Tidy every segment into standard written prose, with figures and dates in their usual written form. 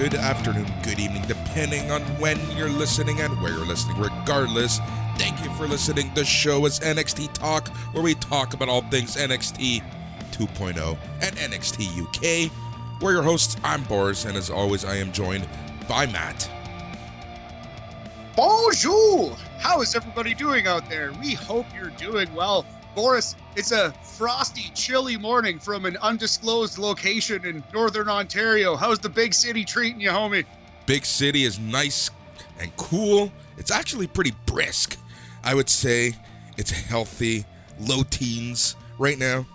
good afternoon, good evening, depending on when you're listening and where you're listening. Regardless, thank you for listening. The show is NXT Talk, where we talk about all things NXT 2.0 and NXT UK. We're your hosts. I'm Boris, and as always, I am joined by Matt. Bonjour! How is everybody doing out there? We hope you're doing well. Boris, it's a frosty, chilly morning from an undisclosed location in Northern Ontario. How's the big city treating you, homie? Big city is nice and cool. It's actually pretty brisk. I would say it's healthy, low teens right now,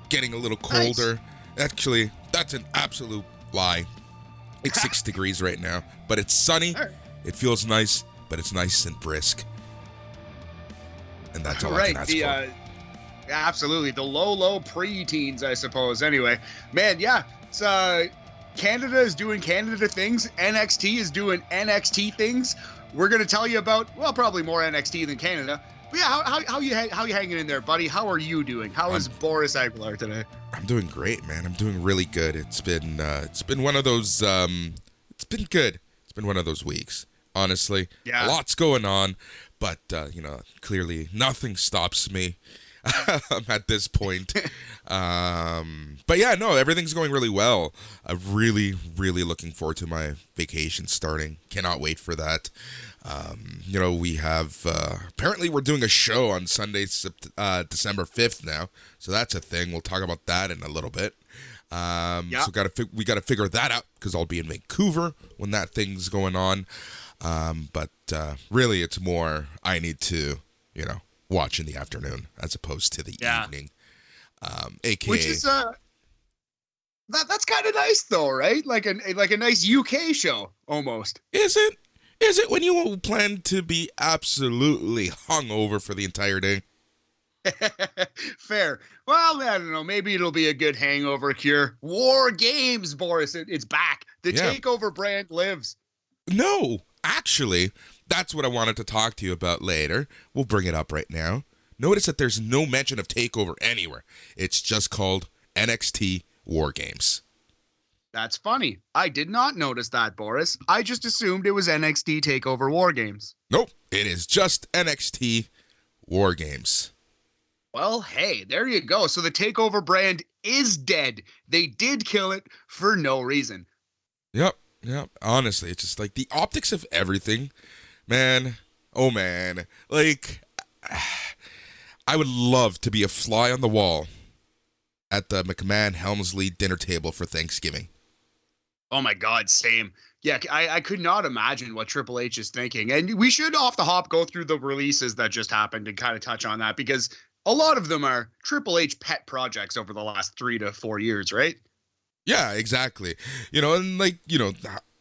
getting a little colder. Nice. Actually, that's an absolute lie. It's 6 degrees right now, but it's sunny. Right. It feels nice, but it's nice and brisk. And that's all I can ask for. Absolutely. The low pre-teens, I suppose. Anyway, man, yeah. It's, Canada is doing Canada things. NXT is doing NXT things. We're going to tell you about, well, probably more NXT than Canada. But yeah, how you hanging in there, buddy? How are you doing? How is Boris Aguilar today? I'm doing great, man. I'm doing really good. It's been one of those, it's been good. It's been one of those weeks, honestly. Yeah. Lots going on, but, clearly nothing stops me. At this point. But yeah, no, everything's going really well. I'm really looking forward to my vacation starting. Cannot wait for that. We have, apparently we're doing a show on Sunday, December 5th now. So that's a thing. We'll talk about that in a little bit. So we got to figure that out because I'll be in Vancouver when that thing's going on. But really it's more, I need to, watch in the afternoon as opposed to the evening, aka which is that's kind of nice though, right? Like a nice UK show almost. Is it when you plan to be absolutely hungover for the entire day? Fair. Well, I don't know. Maybe it'll be a good hangover cure. War Games, Boris. It's back. The Takeover brand lives. No, actually. That's what I wanted to talk to you about later. We'll bring it up right now. Notice that there's no mention of TakeOver anywhere. It's just called NXT War Games. That's funny. I did not notice that, Boris. I just assumed it was NXT TakeOver War Games. Nope. It is just NXT War Games. Well, hey, there you go. So the TakeOver brand is dead. They did kill it for no reason. Yep. Honestly, it's just like the optics of everything. Man, oh man, like, I would love to be a fly on the wall at the McMahon-Helmsley dinner table for Thanksgiving. Oh my God, same. Yeah, I could not imagine what Triple H is thinking. And we should off the hop go through the releases that just happened and kind of touch on that because a lot of them are Triple H pet projects over the last 3 to 4 years, right? Yeah, exactly.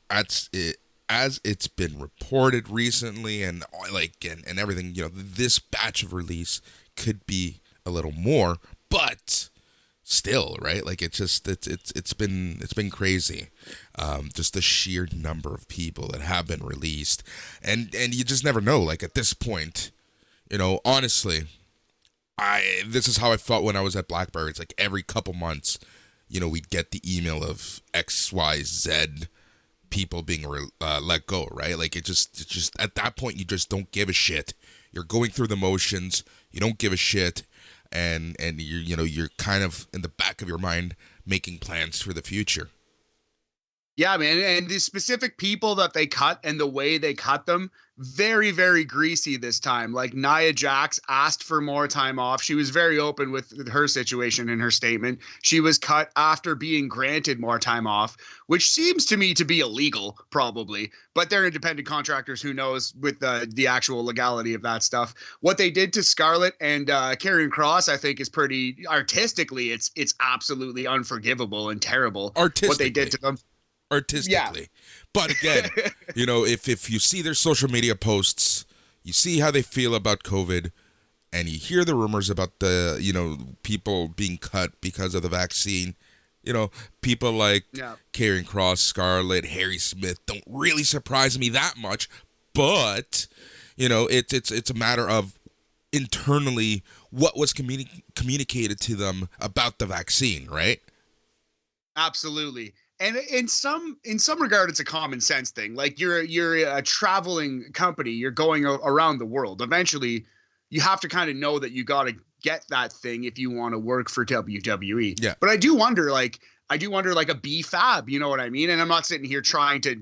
That's it. As it's been reported recently and everything, this batch of release could be a little more, but still, right? Like it's been crazy. Just the sheer number of people that have been released, and you just never know. Like at this point, honestly, this is how I felt when I was at Blackberry. It's like every couple months, we'd get the email of XYZ people being let go, right? Like it's just at that point you just don't give a shit. You're going through the motions. You don't give a shit, and you're kind of in the back of your mind making plans for the future. Yeah, man, and the specific people that they cut and the way they cut them, very, very greasy this time. Like Nia Jax asked for more time off. She was very open with her situation in her statement. She was cut after being granted more time off, which seems to me to be illegal, probably. But they're independent contractors. Who knows with the actual legality of that stuff. What they did to Scarlett and Karrion Kross, I think, is pretty artistically. It's absolutely unforgivable and terrible. What they did to them. Artistically. Yeah. But again, if you see their social media posts, you see how they feel about COVID, and you hear the rumors about the, people being cut because of the vaccine, people like Karrion Kross, Scarlett, Harry Smith don't really surprise me that much, but, it's a matter of internally what was communicated to them about the vaccine, right? Absolutely. And in some regard, it's a common sense thing. Like you're a traveling company, you're going around the world. Eventually, you have to kind of know that you got to get that thing if you want to work for WWE. Yeah. But I do wonder like a B-Fab, you know what I mean? And I'm not sitting here trying to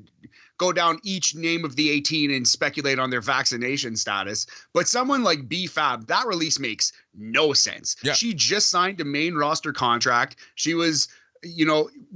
go down each name of the 18 and speculate on their vaccination status. But someone like B-Fab, that release makes no sense. Yeah. She just signed a main roster contract. She was,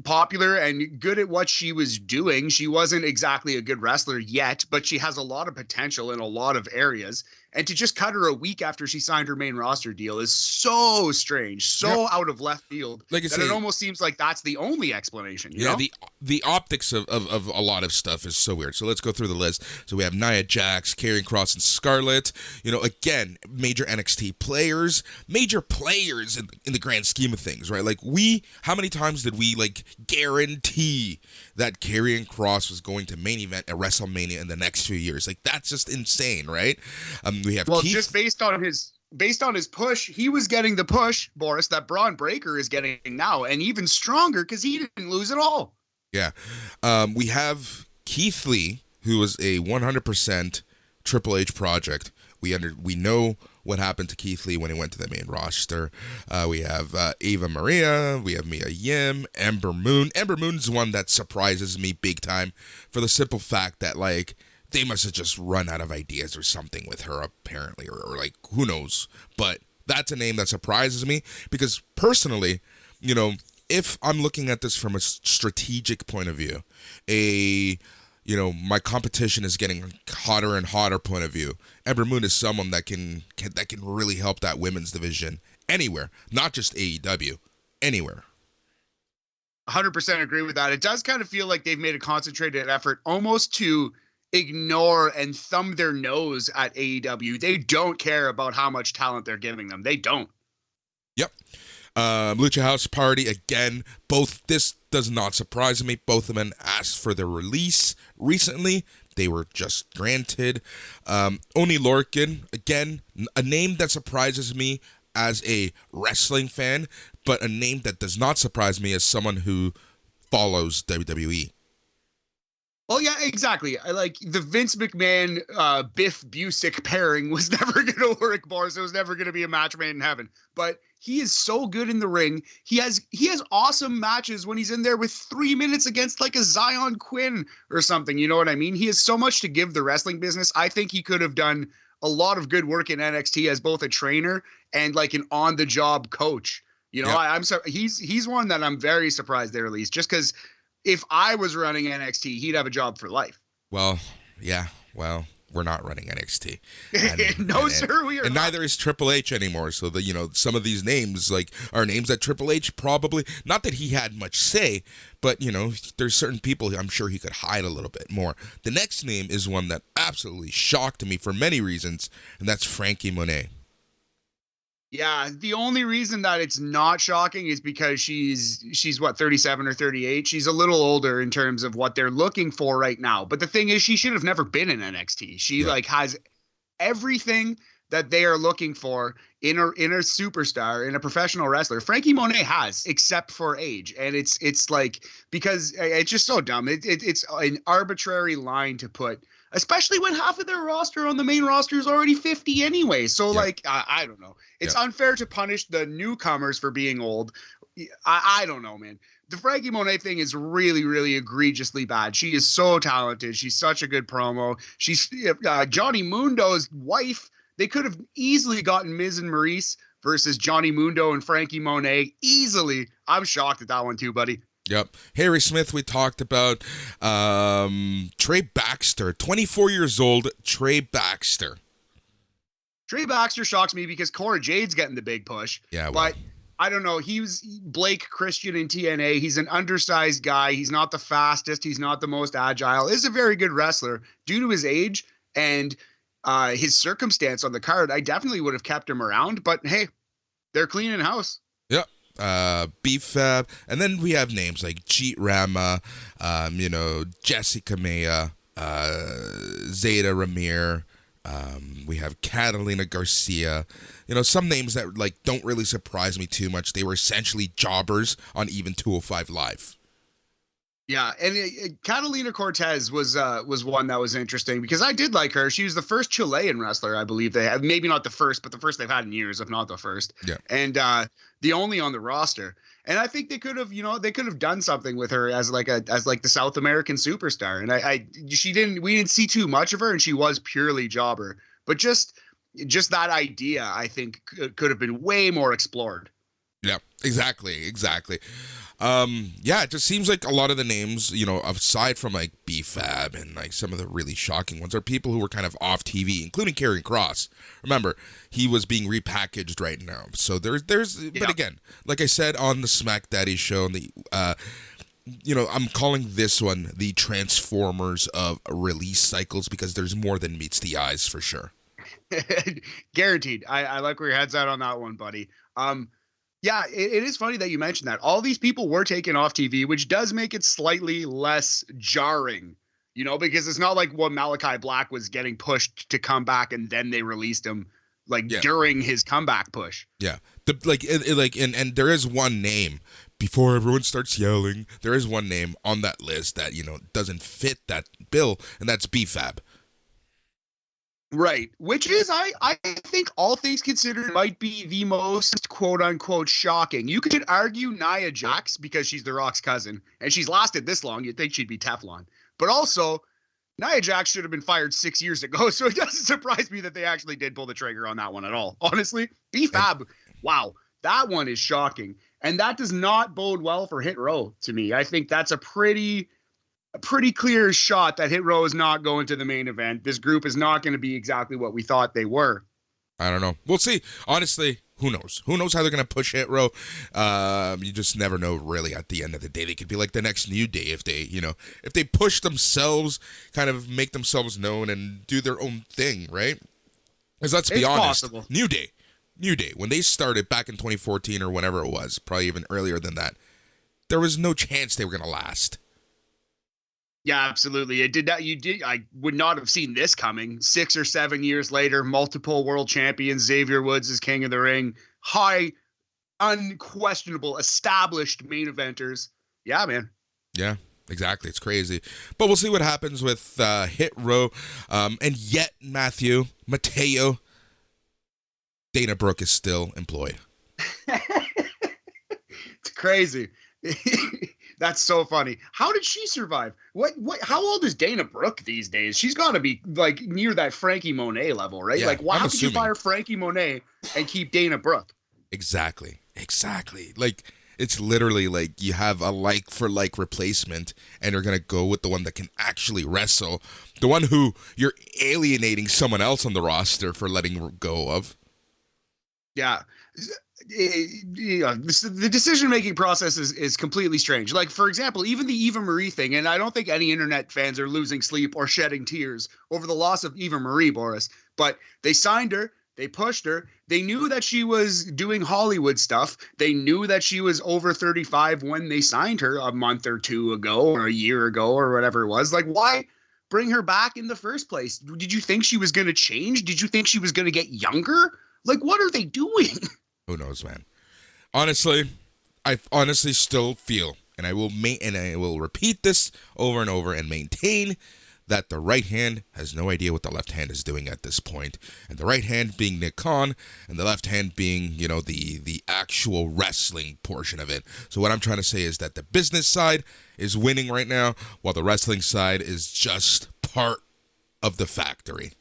popular and good at what she was doing. She wasn't exactly a good wrestler yet, but she has a lot of potential in a lot of areas. And to just cut her a week after she signed her main roster deal is so strange, so out of left field, that it almost seems like that's the only explanation. You know? The optics of a lot of stuff is so weird. So let's go through the list. So we have Nia Jax, Karrion Kross, and Scarlett. Again, major NXT players, major players in the grand scheme of things, right? Like how many times did we guarantee that Karrion Kross was going to main event at WrestleMania in the next few years? Like that's just insane, right? We have Keith. Just based on his push, he was getting the push, Boris, that Braun Breaker is getting now, and even stronger because he didn't lose at all. Yeah. We have Keith Lee, who was a 100% Triple H project. We know what happened to Keith Lee when he went to the main roster. We have Ava Maria. We have Mia Yim, Ember Moon. Ember Moon's one that surprises me big time for the simple fact that, they must have just run out of ideas or something with her, apparently, or who knows. But that's a name that surprises me because personally, if I'm looking at this from a strategic point of view, my competition is getting hotter and hotter point of view, Ember Moon is someone that can really help that women's division anywhere, not just AEW, anywhere. 100% agree with that. It does kind of feel like they've made a concentrated effort almost to ignore and thumb their nose at AEW. They don't care about how much talent they're giving them. They don't. Yep. Lucha House Party, again, this does not surprise me. Both of them asked for their release recently. They were just granted. Oni Lorcan, again, a name that surprises me as a wrestling fan, but a name that does not surprise me as someone who follows WWE. Well, yeah, exactly. I like the Vince McMahon, Biff Busick pairing was never going to work, Boris. It was never going to be a match made in heaven. But he is so good in the ring. He has awesome matches when he's in there with 3 minutes against a Zion Quinn or something. You know what I mean? He has so much to give the wrestling business. I think he could have done a lot of good work in NXT as both a trainer and an on-the-job coach. I'm so he's one that I'm very surprised they released just because. If I was running NXT, he'd have a job for life. Well, yeah. Well, we're not running NXT. Sir, we are. And neither is Triple H anymore. So some of these names are names that Triple H probably, not that he had much say, but there's certain people I'm sure he could hide a little bit more. The next name is one that absolutely shocked me for many reasons, and that's Frankie Monet. Yeah, the only reason that it's not shocking is because she's what, 37 or 38. She's a little older in terms of what they're looking for right now. But the thing is, she should have never been in NXT. She has everything that they are looking for in a superstar, in a professional wrestler. Frankie Monet has, except for age. And it's because it's just so dumb. It's an arbitrary line to put, especially when half of their roster on the main roster is already 50 anyway. So I don't know. It's unfair to punish the newcomers for being old. I don't know, man. The Frankie Monet thing is really, really egregiously bad. She is so talented. She's such a good promo. She's Johnny Mundo's wife. They could have easily gotten Miz and Maurice versus Johnny Mundo and Frankie Monet easily. I'm shocked at that one too, buddy. Yep. Harry Smith, we talked about. Trey Baxter, 24 years old, Trey Baxter. Trey Baxter shocks me because Cora Jade's getting the big push. Yeah, well. But I don't know. He's Blake Christian in TNA. He's an undersized guy. He's not the fastest. He's not the most agile. He's a very good wrestler. Due to his age and his circumstance on the card, I definitely would have kept him around. But hey, they're cleaning house. Yep. B-Fab, and then we have names like Jeet Rama, Jessica Maya, Zeta Ramir. We have Catalina Garcia. Some names that don't really surprise me too much. They were essentially jobbers on even 205 Live. Yeah, and Catalina Cortez was one that was interesting because I did like her. She was the first Chilean wrestler, I believe they have. Maybe not the first, but the first they've had in years, if not the first. Yeah. And the only on the roster. And I think they could have, they could have done something with her as like the South American superstar. And we didn't see too much of her, and she was purely jobber. But just that idea, I think, could have been way more explored. Yeah, exactly. Yeah, it just seems like a lot of the names, aside from like BFAB and like some of the really shocking ones, are people who were kind of off TV, including Karrion Kross. Remember, he was being repackaged right now. So there's yeah. But again, like I said on the Smack Daddy show, I'm calling this one the Transformers of release cycles because there's more than meets the eyes for sure. Guaranteed. I like where your head's at on that one, buddy. Yeah, it is funny that you mentioned that. All these people were taken off TV, which does make it slightly less jarring, because it's not like Malachi Black was getting pushed to come back and then they released him during his comeback push. Yeah. And there is one name before everyone starts yelling. There is one name on that list that, doesn't fit that bill, and that's BFAB. Right, which is, I think, all things considered, might be the most quote-unquote shocking. You could argue Nia Jax because she's The Rock's cousin, and she's lasted this long. You'd think she'd be Teflon. But also, Nia Jax should have been fired 6 years ago, so it doesn't surprise me that they actually did pull the trigger on that one at all. Honestly, BFAB, wow, that one is shocking. And that does not bode well for Hit Row to me. I think that's a pretty clear shot that Hit Row is not going to the main event. This group is not going to be exactly what we thought they were. I don't know. We'll see. Honestly, who knows? Who knows how they're going to push Hit Row? You just never know, really, at the end of the day. They could be like the next New Day if they push themselves, kind of make themselves known and do their own thing, right? Because let's be honest, possible. New Day, when they started back in 2014 or whenever it was, probably even earlier than that, there was no chance they were going to last. Yeah, absolutely. It did not. I would not have seen this coming. 6 or 7 years later, multiple world champions. Xavier Woods is King of the Ring. High, unquestionable, established main eventers. Yeah, man. Yeah, exactly. It's crazy. But we'll see what happens with Hit Row. And yet, Mateo, Dana Brooke is still employed. It's crazy. That's so funny. How did she survive? How old is Dana Brooke these days? She's got to be like near that Frankie Monet level, right? Yeah, how could you fire Frankie Monet and keep Dana Brooke? Exactly. Like, it's literally like you have a like for like replacement and you're going to go with the one that can actually wrestle. The one who you're alienating someone else on the roster for letting go of. Yeah. The decision-making process is completely strange. Like, for example, even the Eva Marie thing, and I don't think any internet fans are losing sleep or shedding tears over the loss of Eva Marie, Boris, but they signed her, they pushed her, they knew that she was doing Hollywood stuff, they knew that she was over 35 when they signed her a month or two ago or a year ago or whatever it was. Like, why bring her back in the first place? Did you think she was going to change? Did you think she was going to get younger? Like, what are they doing? Who knows, man? Honestly, I honestly still feel, and I will repeat this over and over and maintain that the right hand has no idea what the left hand is doing at this point. And the right hand being Nick Khan, and the left hand being, the actual wrestling portion of it. So what I'm trying to say is that the business side is winning right now, while the wrestling side is just part of the factory.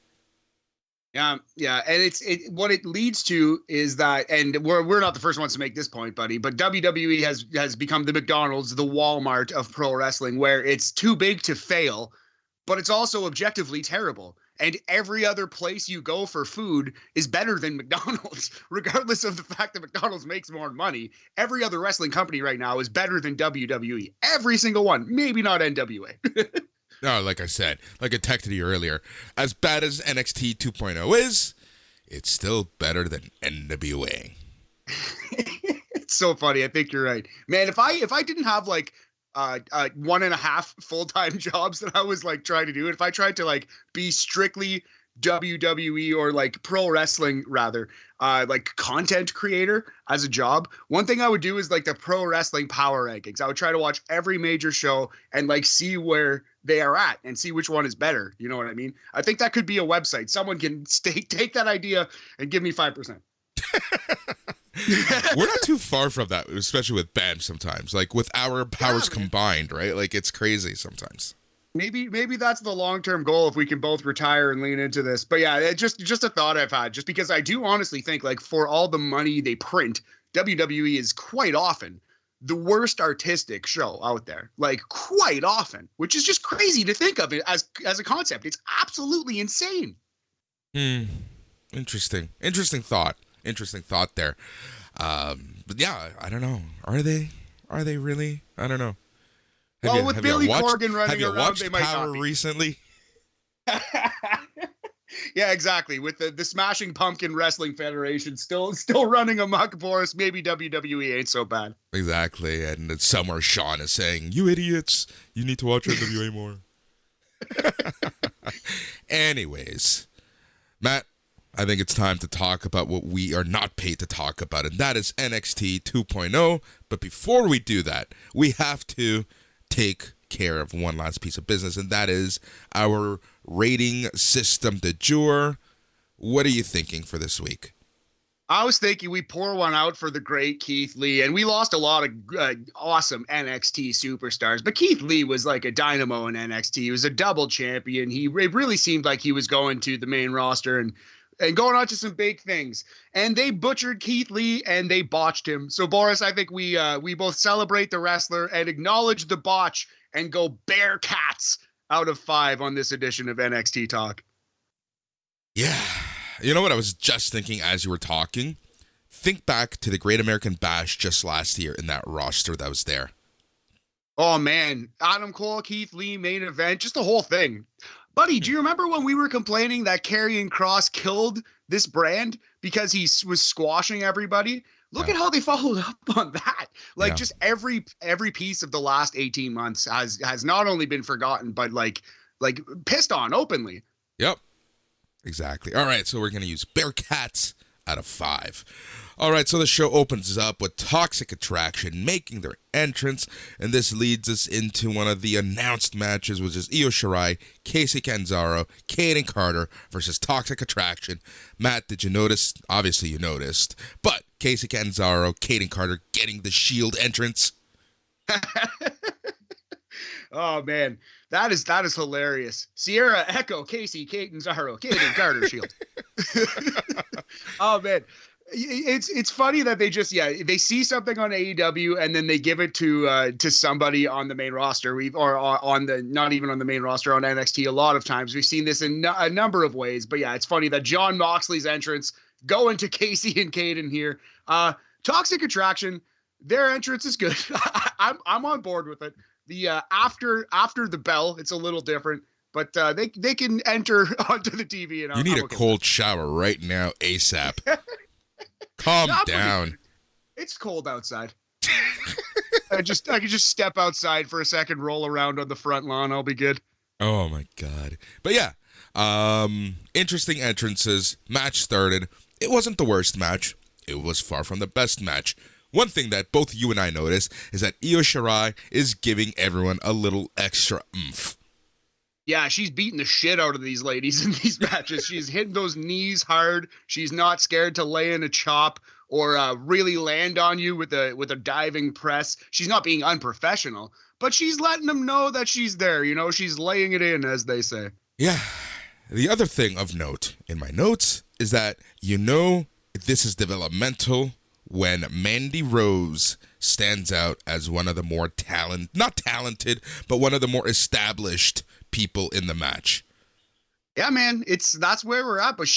Yeah, and what it leads to is that, and we're not the first ones to make this point, buddy, but WWE has become the McDonald's, the Walmart of pro wrestling, where it's too big to fail, but it's also objectively terrible. And every other place you go for food is better than McDonald's, regardless of the fact that McDonald's makes more money. Every other wrestling company right now is better than WWE. Every single one. Maybe not NWA. No, like I said, like I texted you earlier, as bad as NXT 2.0 is, it's still better than NWA. It's so funny. I think you're right, man. If I didn't have like 1.5 full-time jobs that I was like trying to do, if I tried to like be strictly WWE or like pro wrestling rather, like content creator as a job, one thing I would do is like the pro wrestling power rankings. I would try to watch every major show and like see where they are at and see which one is better. You know what I mean? I think that could be a website. Someone can take that idea and give me 5%. We're not too far from that, especially with BAM sometimes. Like with our powers combined, right? Like it's crazy sometimes. Maybe that's the long-term goal if we can both retire and lean into this. But yeah, it just a thought I've had, just because I do honestly think like for all the money they print, WWE is quite often the worst artistic show out there, like quite often, which is just crazy to think of it as a concept. It's absolutely insane. Interesting thought there. But yeah, I don't know. Are they really? I don't know. Well, with Billy Corgan running around, they might Power not be. Recently? Yeah, exactly. With the Smashing Pumpkin Wrestling Federation still running amok for us, maybe WWE ain't so bad. Exactly, and somewhere Sean is saying, "You idiots, you need to watch NWA more." Anyways, Matt, I think it's time to talk about what we are not paid to talk about, and that is NXT 2.0. But before we do that, we have to take care of one last piece of business, and that is our rating system de jour. What are you thinking for this week? I was thinking we pour one out for the great Keith Lee, and we lost a lot of awesome NXT superstars, but Keith Lee was like a dynamo in NXT. He was a double champion. It really seemed like he was going to the main roster and going on to some big things. And they butchered Keith Lee and they botched him. So Boris, I think we both celebrate the wrestler and acknowledge the botch and go Bearcats out of 5 on this edition of NXT Talk. Yeah. You know what I was just thinking as you were talking? Think back to the Great American Bash just last year in that roster that was there. Oh man, Adam Cole, Keith Lee, main event, just the whole thing. Buddy, do you remember when we were complaining that Karrion Kross killed this brand because he was squashing everybody? Look at how they followed up on that. Like just every piece of the last 18 months has not only been forgotten, but like pissed on openly. Yep. Exactly. All right, so we're going to use Bearcats out of 5. All right, so the show opens up with Toxic Attraction making their entrance, and this leads us into one of the announced matches, which is Io Shirai, Kacy Catanzaro, Kayden Carter versus Toxic Attraction. Matt, did you notice? Obviously you noticed, but Kacy Catanzaro, Kayden Carter getting the Shield entrance. Oh man, that is hilarious. Sierra, Echo, Kacy, Catanzaro, Kayden Carter, Shield. Oh man. It's funny that they just they see something on AEW and then they give it to somebody on the main roster. Not even on the main roster on NXT. A lot of times we've seen this in a number of ways. But yeah, it's funny that Jon Moxley's entrance going to Kacy and Kayden here. Toxic Attraction, their entrance is good. I'm on board with it. The after the bell, it's a little different. But they can enter onto the TV and you need a cold shower right now, ASAP. Calm down. It's cold outside. I could just step outside for a second, roll around on the front lawn. I'll be good. Oh my God. But yeah, interesting entrances. Match started. It wasn't the worst match. It was far from the best match. One thing that both you and I noticed is that Io Shirai is giving everyone a little extra oomph. Yeah, she's beating the shit out of these ladies in these matches. She's hitting those knees hard. She's not scared to lay in a chop or really land on you with a diving press. She's not being unprofessional, but she's letting them know that she's there. You know, she's laying it in, as they say. Yeah. The other thing of note in my notes is that, this is developmental when Mandy Rose stands out as one of the more not talented, but one of the more established people in the match. Yeah, man, that's where we're at, but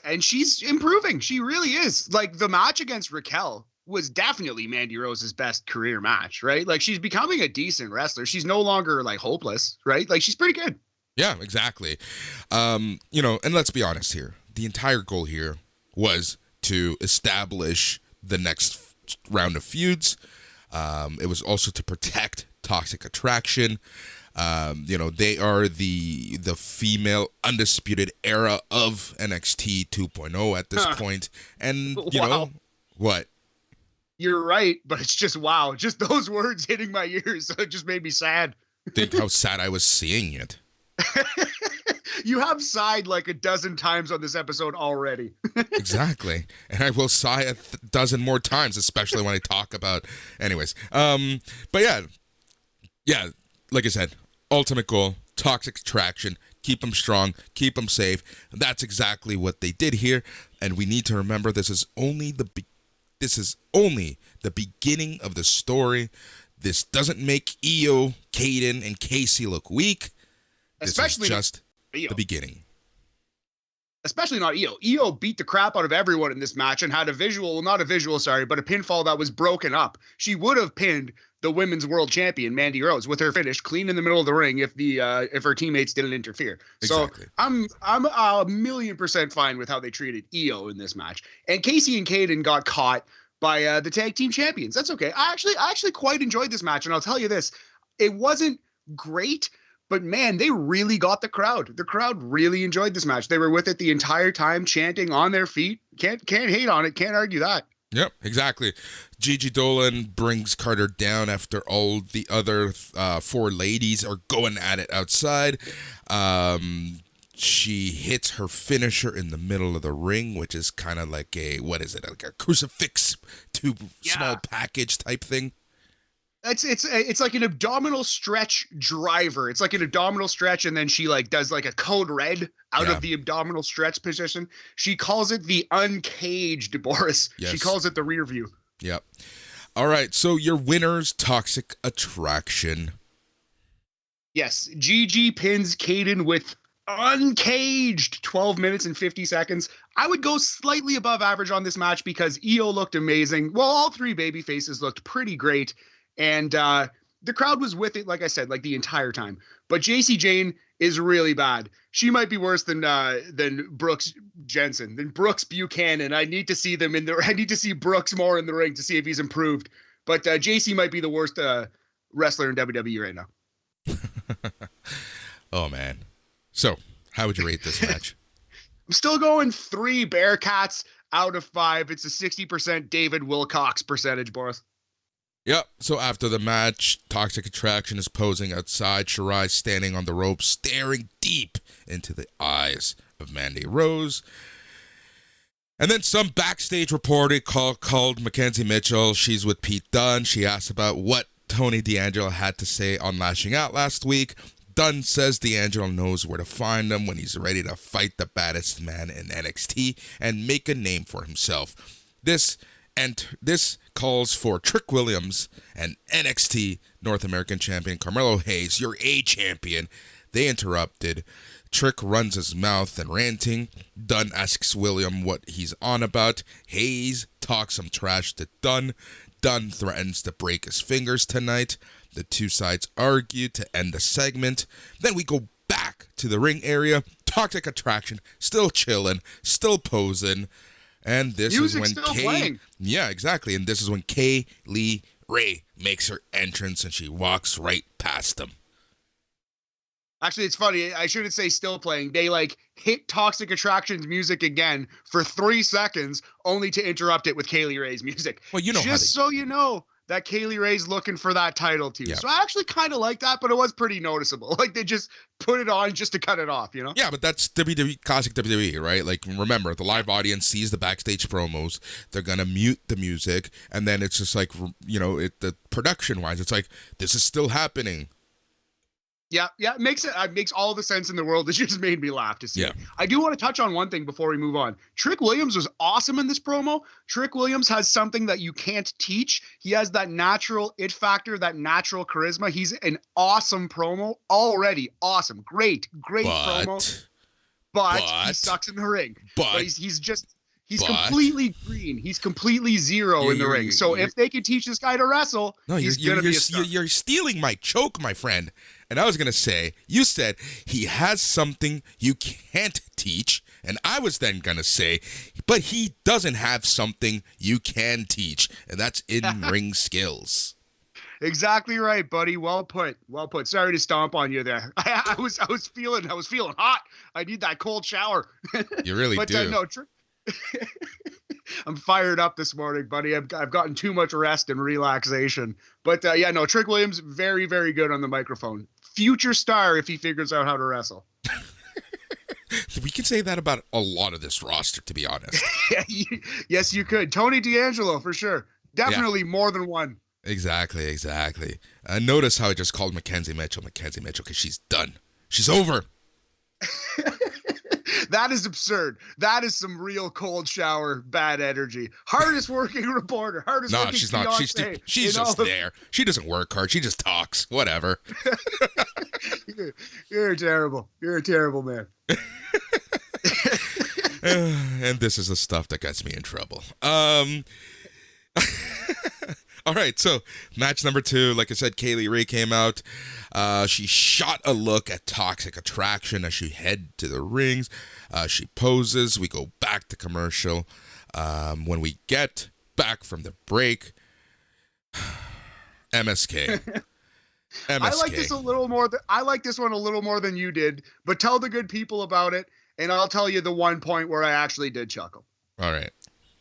and she's improving. She really is. Like the match against Raquel was definitely Mandy Rose's best career match, right? Like she's becoming a decent wrestler. She's no longer like hopeless, right? Like she's pretty good. Yeah, exactly. And let's be honest here. The entire goal here was to establish the next round of feuds. It was also to protect Toxic Attraction. They are the female undisputed era of NXT 2.0 at this point. And, what? You're right, but it's just wow. Just those words hitting my ears, it just made me sad. Think how sad I was seeing it. You have sighed like a dozen times on this episode already. Exactly. And I will sigh a dozen more times, especially when I talk about... Anyways. But yeah, like I said, ultimate goal, Toxic Attraction, keep them strong, keep them safe. That's exactly what they did here. And we need to remember this is only the beginning of the story. This doesn't make Io, Kaden, and Casey look weak. Especially this is just the beginning. Especially not Io. Io beat the crap out of everyone in this match and had a pinfall that was broken up. She would have pinned the women's world champion, Mandy Rose, with her finish clean in the middle of the ring if her teammates didn't interfere. Exactly. So I'm 1,000,000% fine with how they treated Io in this match. And Casey and Kaden got caught by the tag team champions. That's okay. I actually quite enjoyed this match, and I'll tell you this. It wasn't great, but man, they really got the crowd. The crowd really enjoyed this match. They were with it the entire time, chanting on their feet. Can't hate on it. Can't argue that. Yep, exactly. Gigi Dolan brings Carter down after all the other four ladies are going at it outside. She hits her finisher in the middle of the ring, which is kind of like like a crucifix to small package type thing. It's like an abdominal stretch driver. It's like an abdominal stretch, and then she does a code red out of the abdominal stretch position. She calls it the uncaged, Boris. Yes. She calls it the rear view. Yep. All right, so your winner's Toxic Attraction. Yes, Gigi pins Kaden with uncaged 12 minutes and 50 seconds. I would go slightly above average on this match because Io looked amazing. Well, all three baby faces looked pretty great. And the crowd was with it, like I said, the entire time. But JC Jane is really bad. She might be worse than Brooks Jensen, than Brooks Buchanan. I need to see Brooks more in the ring to see if he's improved. But JC might be the worst wrestler in WWE right now. Oh man. So, how would you rate this match? I'm still going 3 Bearcats out of 5. It's a 60% David Wilcox percentage, Boris. Yep, so after the match, Toxic Attraction is posing outside, Shirai standing on the rope, staring deep into the eyes of Mandy Rose. And then some backstage reporter called Mackenzie Mitchell. She's with Pete Dunne. She asked about what Tony D'Angelo had to say on Lashing Out last week. Dunne says D'Angelo knows where to find him when he's ready to fight the baddest man in NXT and make a name for himself. This calls for Trick Williams and NXT North American Champion Carmelo Hayes, your A champion. They interrupted. Trick runs his mouth and ranting. Dunne asks William what he's on about. Hayes talks some trash to Dunne. Dunne threatens to break his fingers tonight. The two sides argue to end the segment. Then we go back to the ring area. Toxic Attraction, still chilling, still posing. And this Music's is when still playing. Yeah, exactly. And this is when Kaylee Ray makes her entrance and she walks right past them. Actually, it's funny. I shouldn't say still playing. They hit Toxic Attraction's music again for 3 seconds, only to interrupt it with Kaylee Ray's music. Well, you know, just so you know that Kaylee Ray's looking for that title too. Yeah. So I actually kind of like that, but it was pretty noticeable. They just put it on just to cut it off, you know? Yeah, but that's WWE, classic WWE, right? Remember, the live audience sees the backstage promos. They're going to mute the music. And then it's just the production-wise, it's this is still happening. Yeah, it makes all the sense in the world. It just made me laugh to see. Yeah. I do want to touch on one thing before we move on. Trick Williams was awesome in this promo. Trick Williams has something that you can't teach. He has that natural it factor, that natural charisma. He's an awesome promo already. Awesome. Great promo. But he sucks in the ring. But he's completely green. He's completely zero in the ring. So if they can teach this guy to wrestle, he's going to be a star. You're stealing my choke, my friend. And I was going to say, you said he has something you can't teach. And I was then going to say, but he doesn't have something you can teach. And that's in-ring skills. Exactly right, buddy. Well put. Well put. Sorry to stomp on you there. I was feeling hot. I need that cold shower. You really but do. No, I'm fired up this morning, buddy. I've gotten too much rest and relaxation. But yeah, no, Trick Williams, very, very good on the microphone. Future star if he figures out how to wrestle. We can say that about a lot of this roster, to be honest. Yes, you could. Tony D'Angelo, for sure. Definitely more than one. Exactly. Notice how I just called Mackenzie Mitchell because she's done. She's over. That is absurd. That is some real cold shower, bad energy. Hardest working reporter. Hardest working she's not. She's just there. She doesn't work hard. She just talks. Whatever. You're terrible. You're a terrible man. And this is the stuff that gets me in trouble. All right, so match number 2, like I said, Kaylee Ray came out. She shot a look at Toxic Attraction as she head to the rings. She poses. We go back to commercial. When we get back from the break, MSK. I like this a little more. I like this one a little more than you did. But tell the good people about it, and I'll tell you the one point where I actually did chuckle. All right,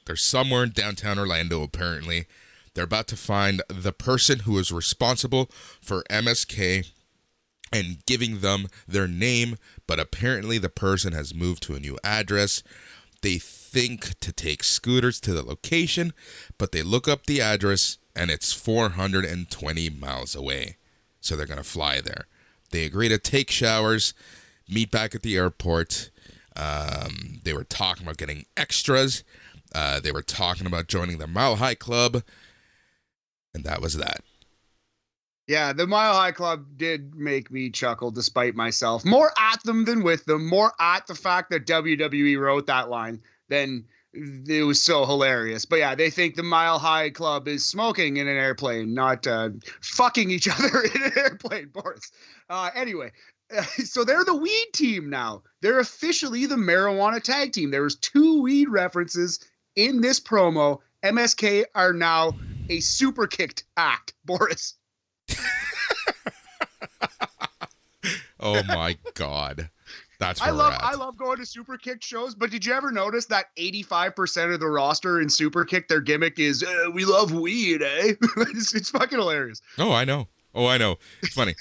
they're somewhere in downtown Orlando. Apparently, they're about to find the person who is responsible for MSK and giving them their name. But apparently, the person has moved to a new address. They think to take scooters to the location, but they look up the address and it's 420 miles away. So they're going to fly there. They agree to take showers, meet back at the airport. They were talking about getting extras. They were talking about joining the Mile High Club. And that was that. Yeah, the Mile High Club did make me chuckle despite myself. More at them than with them. More at the fact that WWE wrote that line than it was so hilarious. But yeah, they think the Mile High Club is smoking in an airplane, not fucking each other in an airplane, Boris. Anyway, so they're the weed team now. They're officially the marijuana tag team. There was 2 weed references in this promo. MSK are now a super kicked act, Boris. Oh my God. That's where I love going to Super Kick shows, but did you ever notice that 85% of the roster in Super Kick, their gimmick is, we love weed, eh? It's fucking hilarious. Oh, I know. It's funny.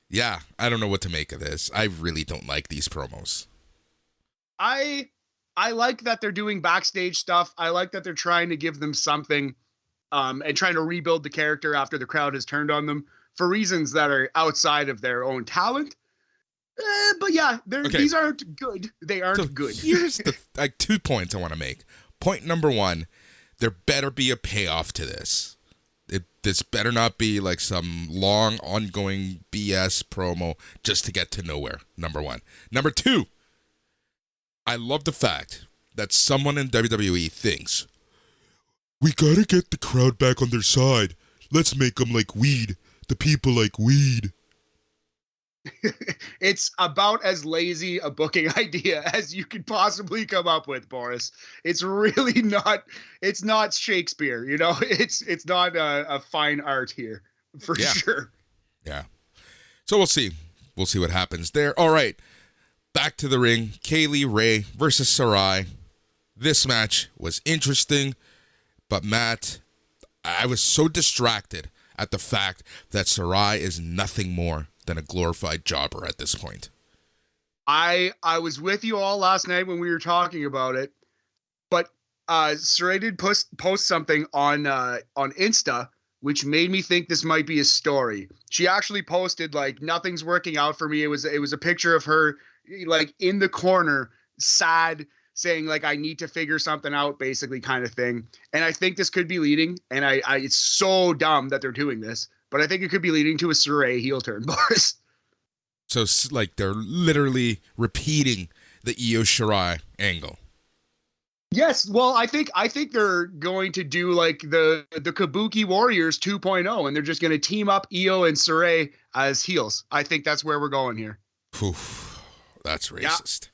Yeah, I don't know what to make of this. I really don't like these promos. I like that they're doing backstage stuff. I like that they're trying to give them something and trying to rebuild the character after the crowd has turned on them for reasons that are outside of their own talent. But yeah, these aren't good. They aren't good. Here's the 2 points I want to make. Point number 1, there better be a payoff to this. This better not be like some long, ongoing BS promo just to get to nowhere, number 1. Number 2, I love the fact that someone in WWE thinks, we gotta get the crowd back on their side. Let's make them like weed. The people like weed. It's about as lazy a booking idea as you could possibly come up with, Boris. It's really not. It's not Shakespeare, you know. It's not a fine art here for sure. Yeah. So we'll see. We'll see what happens there. All right. Back to the ring. Kaylee Ray versus Sarai. This match was interesting, but Matt, I was so distracted at the fact that Sarai is nothing more than a glorified jobber at this point. I was with you all last night when we were talking about it, but Sarai did post something on Insta, which made me think this might be a story. She actually posted like, nothing's working out for me. It was a picture of her like in the corner, sad, saying like, I need to figure something out, basically, kind of thing. And I think this could be leading, and I it's so dumb that they're doing this, but I think it could be leading to a Sarai heel turn, Boris. So like they're literally repeating the Io Shirai angle. Yes, well, I think they're going to do like the Kabuki Warriors 2.0, and they're just going to team up Io and Sarai as heels. I think that's where we're going here. Oof, that's racist.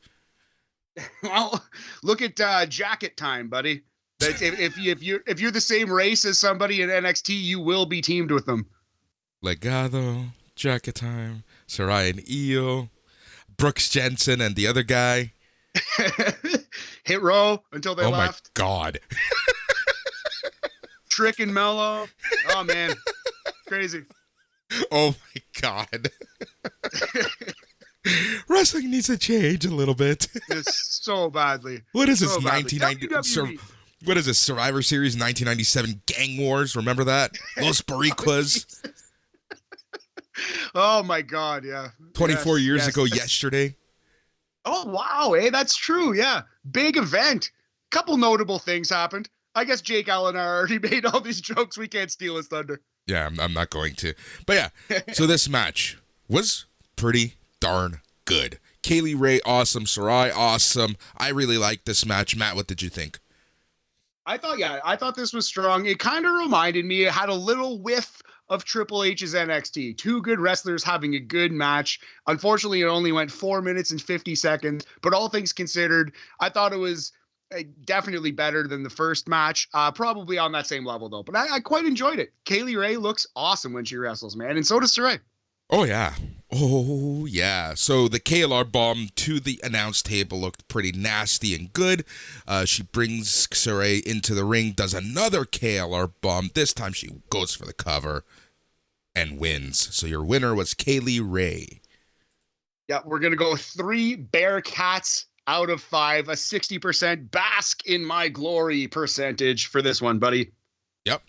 Yeah. Well, look at Jacket Time, buddy. That if you're the same race as somebody in NXT, you will be teamed with them. Legado, Jacket Time, Sarai and Io, Brooks Jensen and the other guy. Hit Row until they left. Oh my God. Trick and Mello. Oh man. Crazy. Oh my God. Wrestling needs to change a little bit. So badly. What is this, 1990? What is this, Survivor Series 1997 Gang Wars? Remember that? Los Boricuas. Oh my God, yeah. 24 years ago yesterday. Oh wow, hey, that's true, yeah. Big event. Couple notable things happened. I guess Jake Allen already made all these jokes. We can't steal his thunder. Yeah, I'm not going to. But yeah, so this match was pretty darn good. Kaylee Ray, awesome. Sarai, awesome. I really liked this match. Matt, what did you think? I thought this was strong. It kind of reminded me, it had a little whiff of Triple H's NXT. Two good wrestlers having a good match. Unfortunately, it only went 4 minutes and 50 seconds, but all things considered, I thought it was definitely better than the first match. Probably on that same level, though. But I quite enjoyed it. Kaylee Ray looks awesome when she wrestles, man, and so does Sarai. Oh, yeah. Oh, yeah. So the KLR bomb to the announce table looked pretty nasty and good. She brings Sarai into the ring, does another KLR bomb. This time she goes for the cover and wins. So your winner was Kaylee Ray. Yeah, we're going to go 3 Bearcats out of 5, a 60% bask in my glory percentage for this one, buddy. Yep.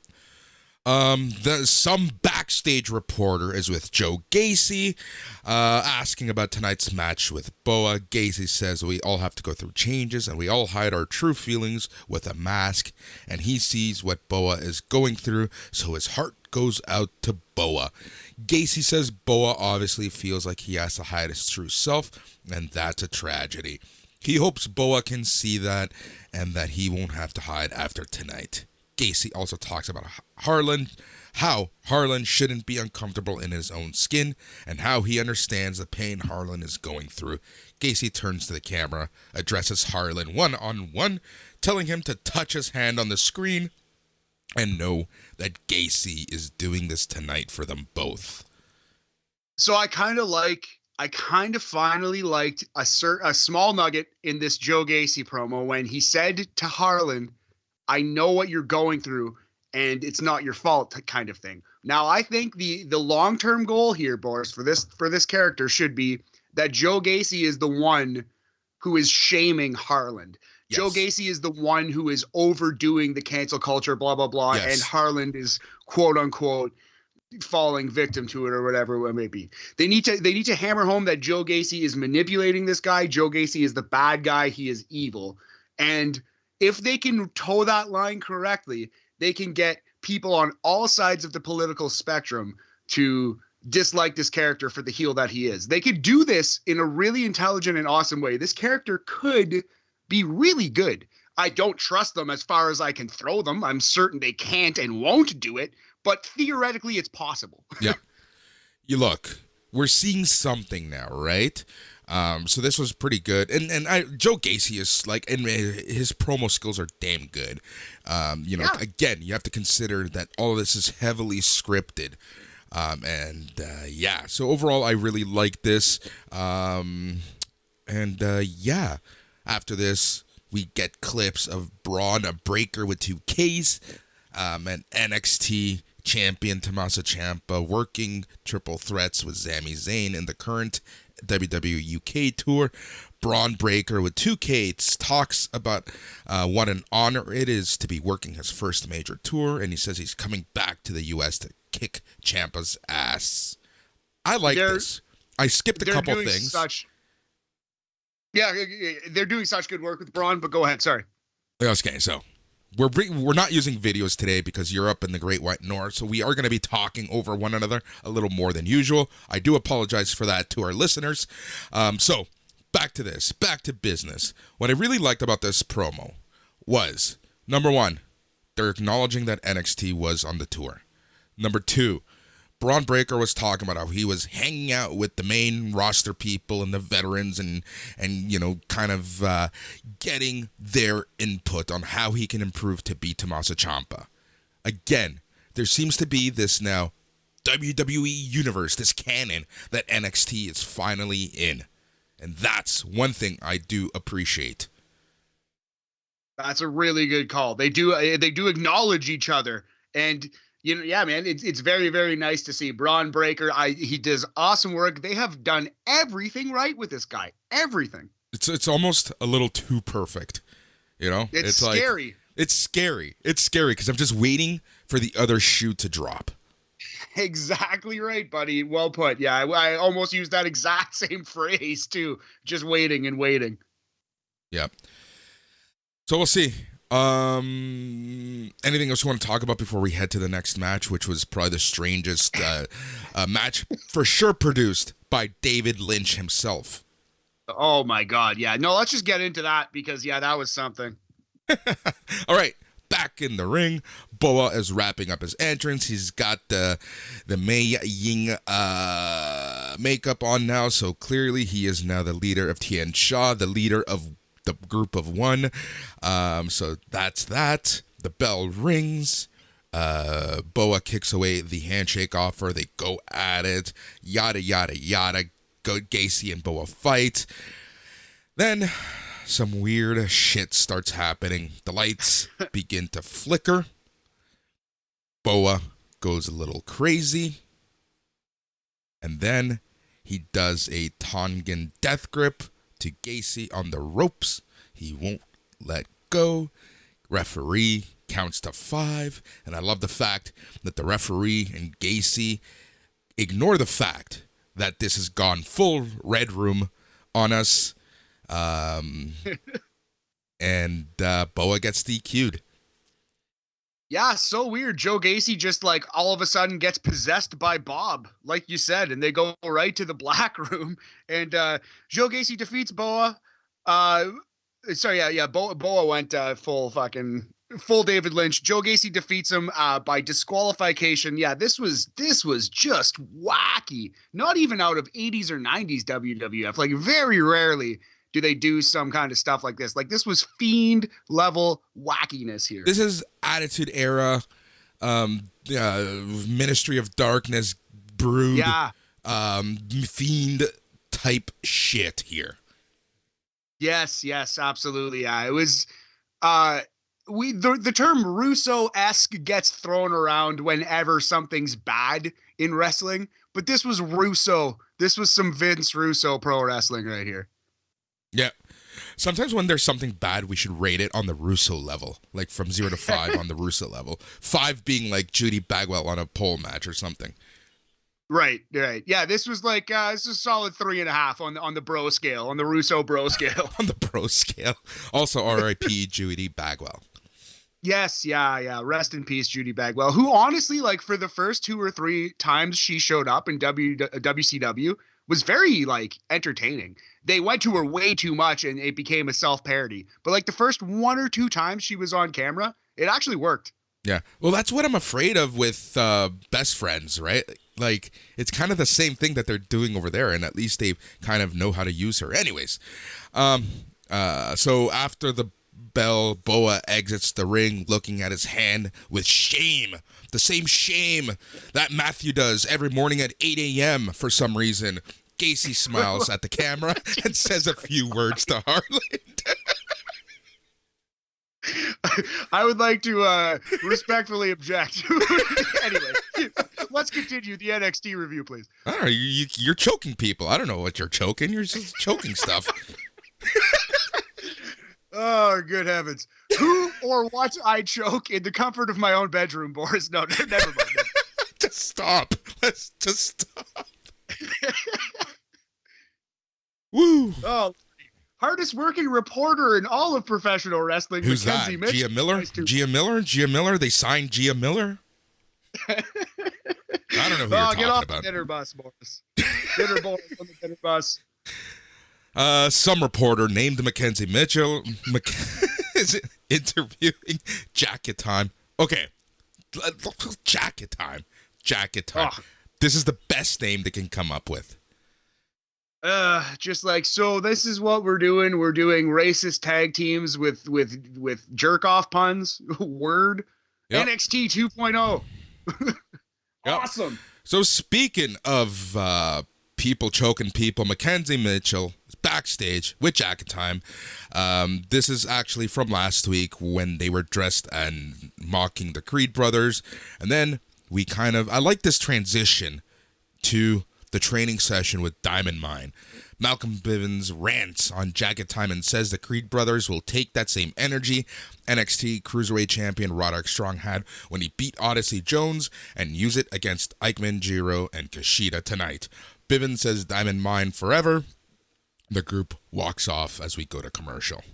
Some backstage reporter is with Joe Gacy, asking about tonight's match with Boa. Gacy says we all have to go through changes and we all hide our true feelings with a mask, and he sees what Boa is going through, so his heart goes out to Boa. Gacy says Boa obviously feels like he has to hide his true self, and that's a tragedy. He hopes Boa can see that and that he won't have to hide after tonight. Gacy also talks about Harlan, how Harlan shouldn't be uncomfortable in his own skin, and how he understands the pain Harlan is going through. Gacy turns to the camera, addresses Harlan one-on-one, telling him to touch his hand on the screen, and know that Gacy is doing this tonight for them both. So I kind of finally liked a small nugget in this Joe Gacy promo when he said to Harlan, I know what you're going through, and it's not your fault, kind of thing. Now, I think the long-term goal here, Boris, for this character should be that Joe Gacy is the one who is shaming Harlan. Yes. Joe Gacy is the one who is overdoing the cancel culture, blah, blah, blah, yes. And Harlan is, quote-unquote, falling victim to it or whatever it may be. They need to hammer home that Joe Gacy is manipulating this guy. Joe Gacy is the bad guy. He is evil. And if they can toe that line correctly, they can get people on all sides of the political spectrum to dislike this character for the heel that he is. They could do this in a really intelligent and awesome way. This character could be really good. I don't trust them as far as I can throw them. I'm certain they can't and won't do it, but theoretically it's possible. Yeah. You look, we're seeing something now, right? So this was pretty good, and Joe Gacy is like, and his promo skills are damn good. Again, you have to consider that all of this is heavily scripted, so overall, I really like this. After this, we get clips of Braun, a breaker with 2 Ks, and NXT champion Tommaso Ciampa working triple threats with Sami Zayn in the current WWE UK tour. Braun Breaker with 2 Ks talks about what an honor it is to be working his first major tour, and he says he's coming back to the US to kick Ciampa's ass. I like this. I skipped a couple things. They're doing such good work with Braun, but go ahead, sorry. Okay, so we're not using videos today because you're up in the Great White North, so we are going to be talking over one another a little more than usual. I do apologize for that to our listeners. So back to business. What I really liked about this promo was, number one, they're acknowledging that NXT was on the tour. Number two, Braun Breaker was talking about how he was hanging out with the main roster people and the veterans and kind of getting their input on how he can improve to beat Tommaso Ciampa. Again, there seems to be this now WWE universe, this canon that NXT is finally in. And that's one thing I do appreciate. That's a really good call. They do acknowledge each other, and yeah, man, it's very, very nice to see Braun Breaker. He does awesome work. They have done everything right with this guy. Everything. It's almost a little too perfect, It's scary. Like, it's scary. It's scary because I'm just waiting for the other shoe to drop. Exactly right, buddy. Well put. Yeah, I almost used that exact same phrase too. Just waiting and waiting. Yeah. So we'll see. Anything else you want to talk about before we head to the next match, which was probably the strangest match for sure produced by David Lynch himself? Oh my God. Yeah. No, let's just get into that because that was something. All right. Back in the ring, Boa is wrapping up his entrance. He's got the Mei Ying makeup on now, so clearly he is now the leader of Tian Sha, the leader of the group of one. So that's that. The bell rings. Boa kicks away the handshake offer. They go at it. Yada, yada, yada. Gacy and Boa fight. Then some weird shit starts happening. The lights begin to flicker. Boa goes a little crazy. And then he does a Tongan death grip to Gacy on the ropes. He won't let go. Referee counts to 5. And I love the fact that the referee and Gacy ignore the fact that this has gone full Red Room on us. And Boa gets DQ'd. Yeah, so weird. Joe Gacy just like all of a sudden gets possessed by Bob, like you said, and they go right to the black room. And Joe Gacy defeats Boa. Boa went full David Lynch. Joe Gacy defeats him by disqualification. Yeah, this was just wacky. Not even out of 80s or 90s WWF. Like very rarely do they do some kind of stuff like this. Like this was Fiend level wackiness here. This is Attitude Era, Ministry of Darkness, Brood, Fiend type shit here. Yes, absolutely. Yeah, it was. The term Russo-esque gets thrown around whenever something's bad in wrestling, but this was Russo. This was some Vince Russo pro wrestling right here. Yeah. Sometimes when there's something bad, we should rate it on the Russo level, like from 0 to 5 on the Russo level. 5 being like Judy Bagwell on a pole match or something. Right. Yeah, this was like this is a solid 3.5 on the bro scale, on the Russo bro scale. On the bro scale. Also, R.I.P. Judy Bagwell. Yes, yeah. Rest in peace, Judy Bagwell, who honestly, like for the first 2 or 3 times she showed up in WCW, was very like entertaining. They went to her way too much and it became a self-parody. But like the first 1 or 2 times she was on camera, it actually worked. Yeah. Well, that's what I'm afraid of with Best Friends, right? Like, it's kind of the same thing that they're doing over there, and at least they kind of know how to use her. Anyways, so after the bell, Boa exits the ring looking at his hand with shame. The same shame that Matthew does every morning at 8 a.m. for some reason. Gacy smiles at the camera and says a few words to Harland. I would like to respectfully object. Anyway, let's continue the NXT review, please. I don't know. You're choking people. I don't know what you're choking. You're just choking stuff. Oh, good heavens. Who or what I choke in the comfort of my own bedroom, Boris? No, never mind. Just stop. Let's just stop. Woo. Oh, hardest working reporter in all of professional wrestling. Who's Mackenzie that? Gia Miller? Gia Miller? They signed Gia Miller? I don't know who you're talking get off about. The bitter bus, Boris. Bitter Boris on the bitter bus. Some reporter named Mackenzie Mitchell is interviewing Jacket Time. Okay. Jacket Time. This is the best name they can come up with. Just like, so this is what we're doing. We're doing racist tag teams with jerk off puns. Word. Yep. NXT 2.0. Yep. Awesome. So speaking of people choking people, Mackenzie Mitchell is backstage with Jacket Time. This is actually from last week when they were dressed and mocking the Creed brothers. And then I like this transition to the training session with Diamond Mine. Malcolm Bivens rants on Jacket Time and says the Creed brothers will take that same energy NXT Cruiserweight Champion Roderick Strong had when he beat Odyssey Jones and use it against Eichmann, Jiro, and Kushida tonight. Bivens says Diamond Mine forever. The group walks off as we go to commercial.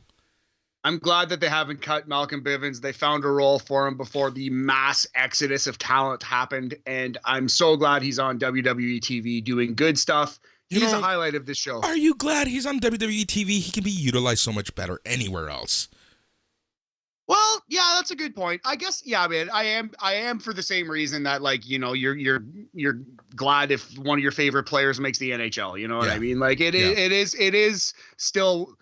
I'm glad that they haven't cut Malcolm Bivens. They found a role for him before the mass exodus of talent happened, and I'm so glad he's on WWE TV doing good stuff. He's a highlight of this show. Are you glad he's on WWE TV? He can be utilized so much better anywhere else. Well, yeah, that's a good point. I guess, yeah, man, I am for the same reason that, like, you know, you're glad if one of your favorite players makes the NHL. You know what I mean? Like, it is still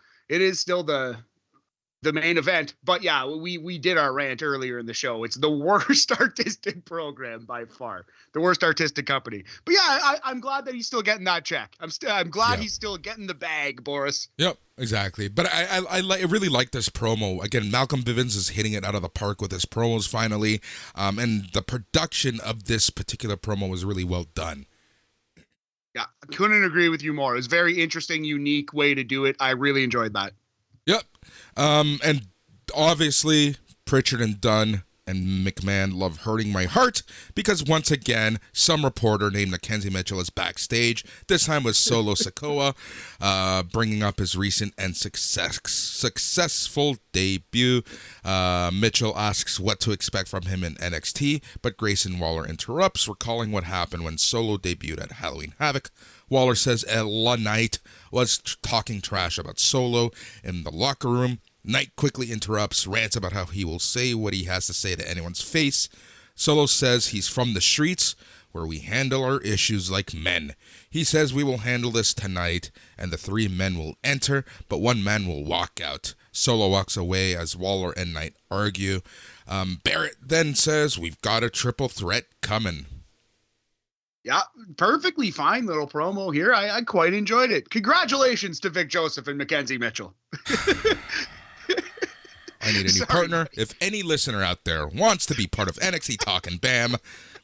the main event. But yeah, we did our rant earlier in the show. It's the worst artistic program by far, the worst artistic company. But yeah, I'm glad that he's still getting that check. I'm glad he's still getting the bag, Boris. Yep, exactly. But I really like this promo. Again, Malcolm Bivens is hitting it out of the park with his promos finally, and the production of this particular promo was really well done. Yeah, I couldn't agree with you more. It was a very interesting, unique way to do it. I really enjoyed that. Yep. And obviously Pritchard and Dunn and McMahon love hurting my heart because once again, some reporter named Mackenzie Mitchell is backstage. This time with Solo Sikoa, bringing up his recent and successful debut. Mitchell asks what to expect from him in NXT, but Grayson Waller interrupts, recalling what happened when Solo debuted at Halloween Havoc. Waller says Ella Knight was talking trash about Solo in the locker room. Knight quickly interrupts, rants about how he will say what he has to say to anyone's face. Solo says he's from the streets, where we handle our issues like men. He says we will handle this tonight, and the three men will enter, but one man will walk out. Solo walks away as Waller and Knight argue. Barrett then says we've got a triple threat coming. Yeah, perfectly fine little promo here. I quite enjoyed it. Congratulations to Vic Joseph and Mackenzie Mitchell. I need a new partner. If any listener out there wants to be part of NXT Talkin' Bam,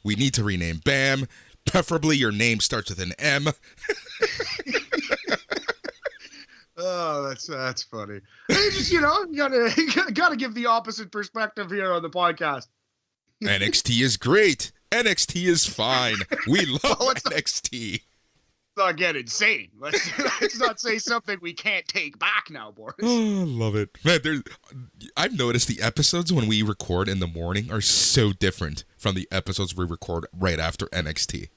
we need to rename Bam. Preferably your name starts with an M. Oh, that's funny. Just, you know, you gotta give the opposite perspective here on the podcast. NXT is great. NXT is fine. We love NXT. Let's not get insane. Let's not say something we can't take back now, Boris. Oh, I love it. Man, I've noticed the episodes when we record in the morning are so different from the episodes we record right after NXT.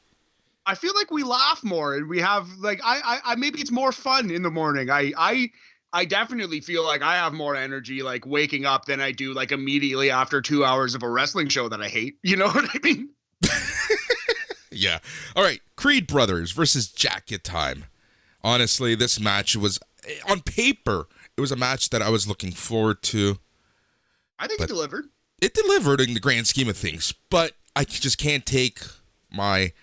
I feel like we laugh more and we have like I maybe it's more fun in the morning. I definitely feel like I have more energy like waking up than I do like immediately after 2 hours of a wrestling show that I hate. You know what I mean? Yeah. All right. Creed Brothers versus Jacket Time. Honestly, this match was, on paper, it was a match that I was looking forward to. I think it delivered. It delivered in the grand scheme of things, but I just can't take my